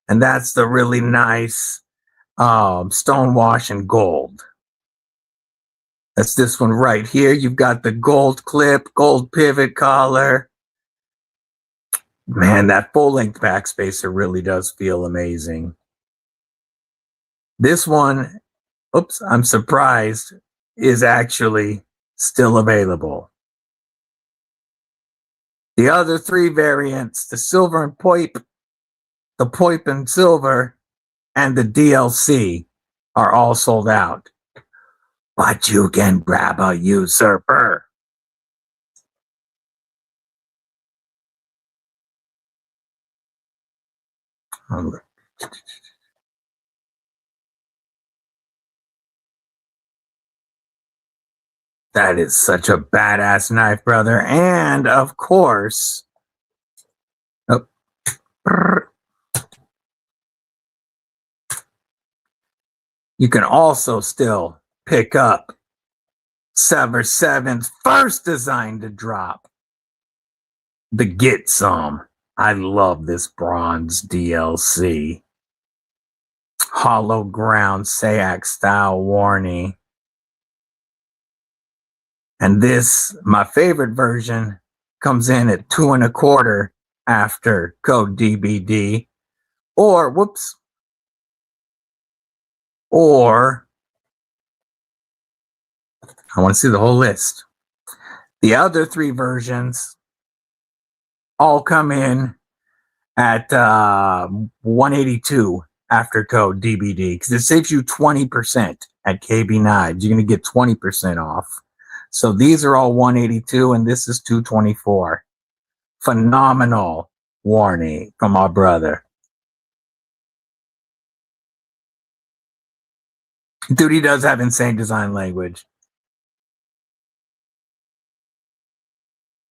And that's the really nice stonewash and gold. That's this one right here. You've got the gold clip, gold pivot collar. Man, that full-length backspacer really does feel amazing. This one, oops, I'm surprised, is actually still available. The other three variants, the silver and poip, the poip and silver, and the DLC are all sold out. But you can grab a usurper. That is such a badass knife, brother. And of course, you can also still pick up Sever 7's first design to drop, the Get Some. I love this bronze DLC. Hollow ground Sayak style warning. And this, my favorite version, comes in at 2 1/4 after code DBD. Or, whoops. Or, I want to see the whole list. The other three versions all come in at 182 after code DBD, because it saves you 20% at KB Knives. You're going to get 20% off. So these are all 182 and this is 224. Phenomenal warning from our brother. Dude, he does have insane design language.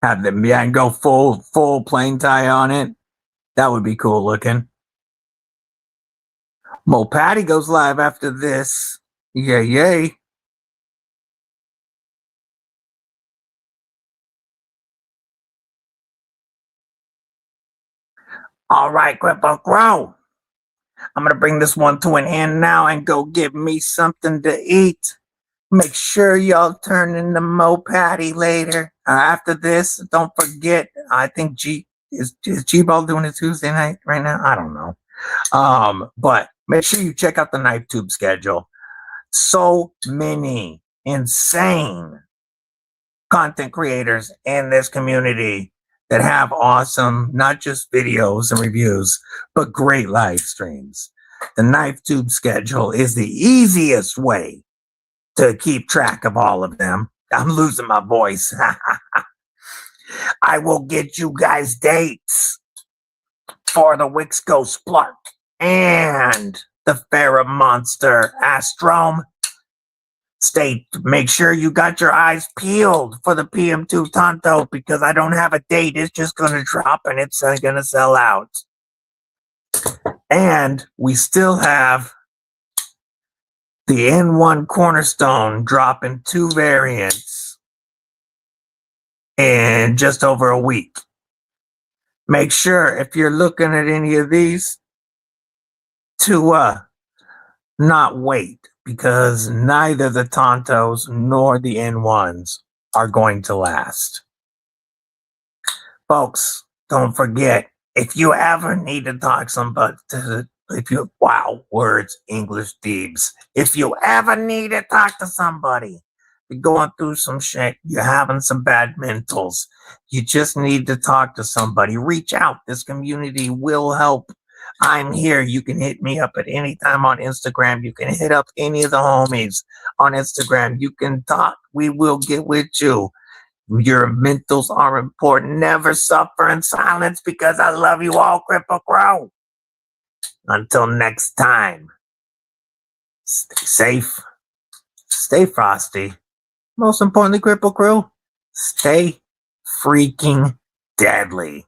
Have them, yeah, and go full plain tie on it. That would be cool looking. Mo Patty goes live after this. Yay, yay. All right, Kripple Krew. I'm going to bring this one to an end now and go get me something to eat. Make sure y'all turn in the Mo Patty later. After this, don't forget, I think is G-Ball doing a Tuesday night right now? I don't know. But make sure you check out the Knife Tube schedule. So many insane content creators in this community that have awesome, not just videos and reviews, but great live streams. The Knife Tube schedule is the easiest way to keep track of all of them. I'm losing my voice. I will get you guys dates for the Wixco Splunk and the Pharaoh Monster Astrome. Make sure you got your eyes peeled for the PM2 Tanto, because I don't have a date. It's just going to drop and it's going to sell out. And we still have the N1 Cornerstone dropping 2 variants in just over a week. Make sure, if you're looking at any of these, to not wait, because neither the Tantos nor the N1s are going to last. Folks, don't forget, if you ever need to talk somebody, English Deebs. If you ever need to talk to somebody, you're going through some shit, you're having some bad mentals, you just need to talk to somebody, reach out. This community will help. I'm here. You can hit me up at any time on Instagram. You can hit up any of the homies on Instagram. You can talk. We will get with you. Your mentals are important. Never suffer in silence, because I love you all, Kripple Krew. Until next time, stay safe, stay frosty. Most importantly, Kripple Krew, stay freaking deadly.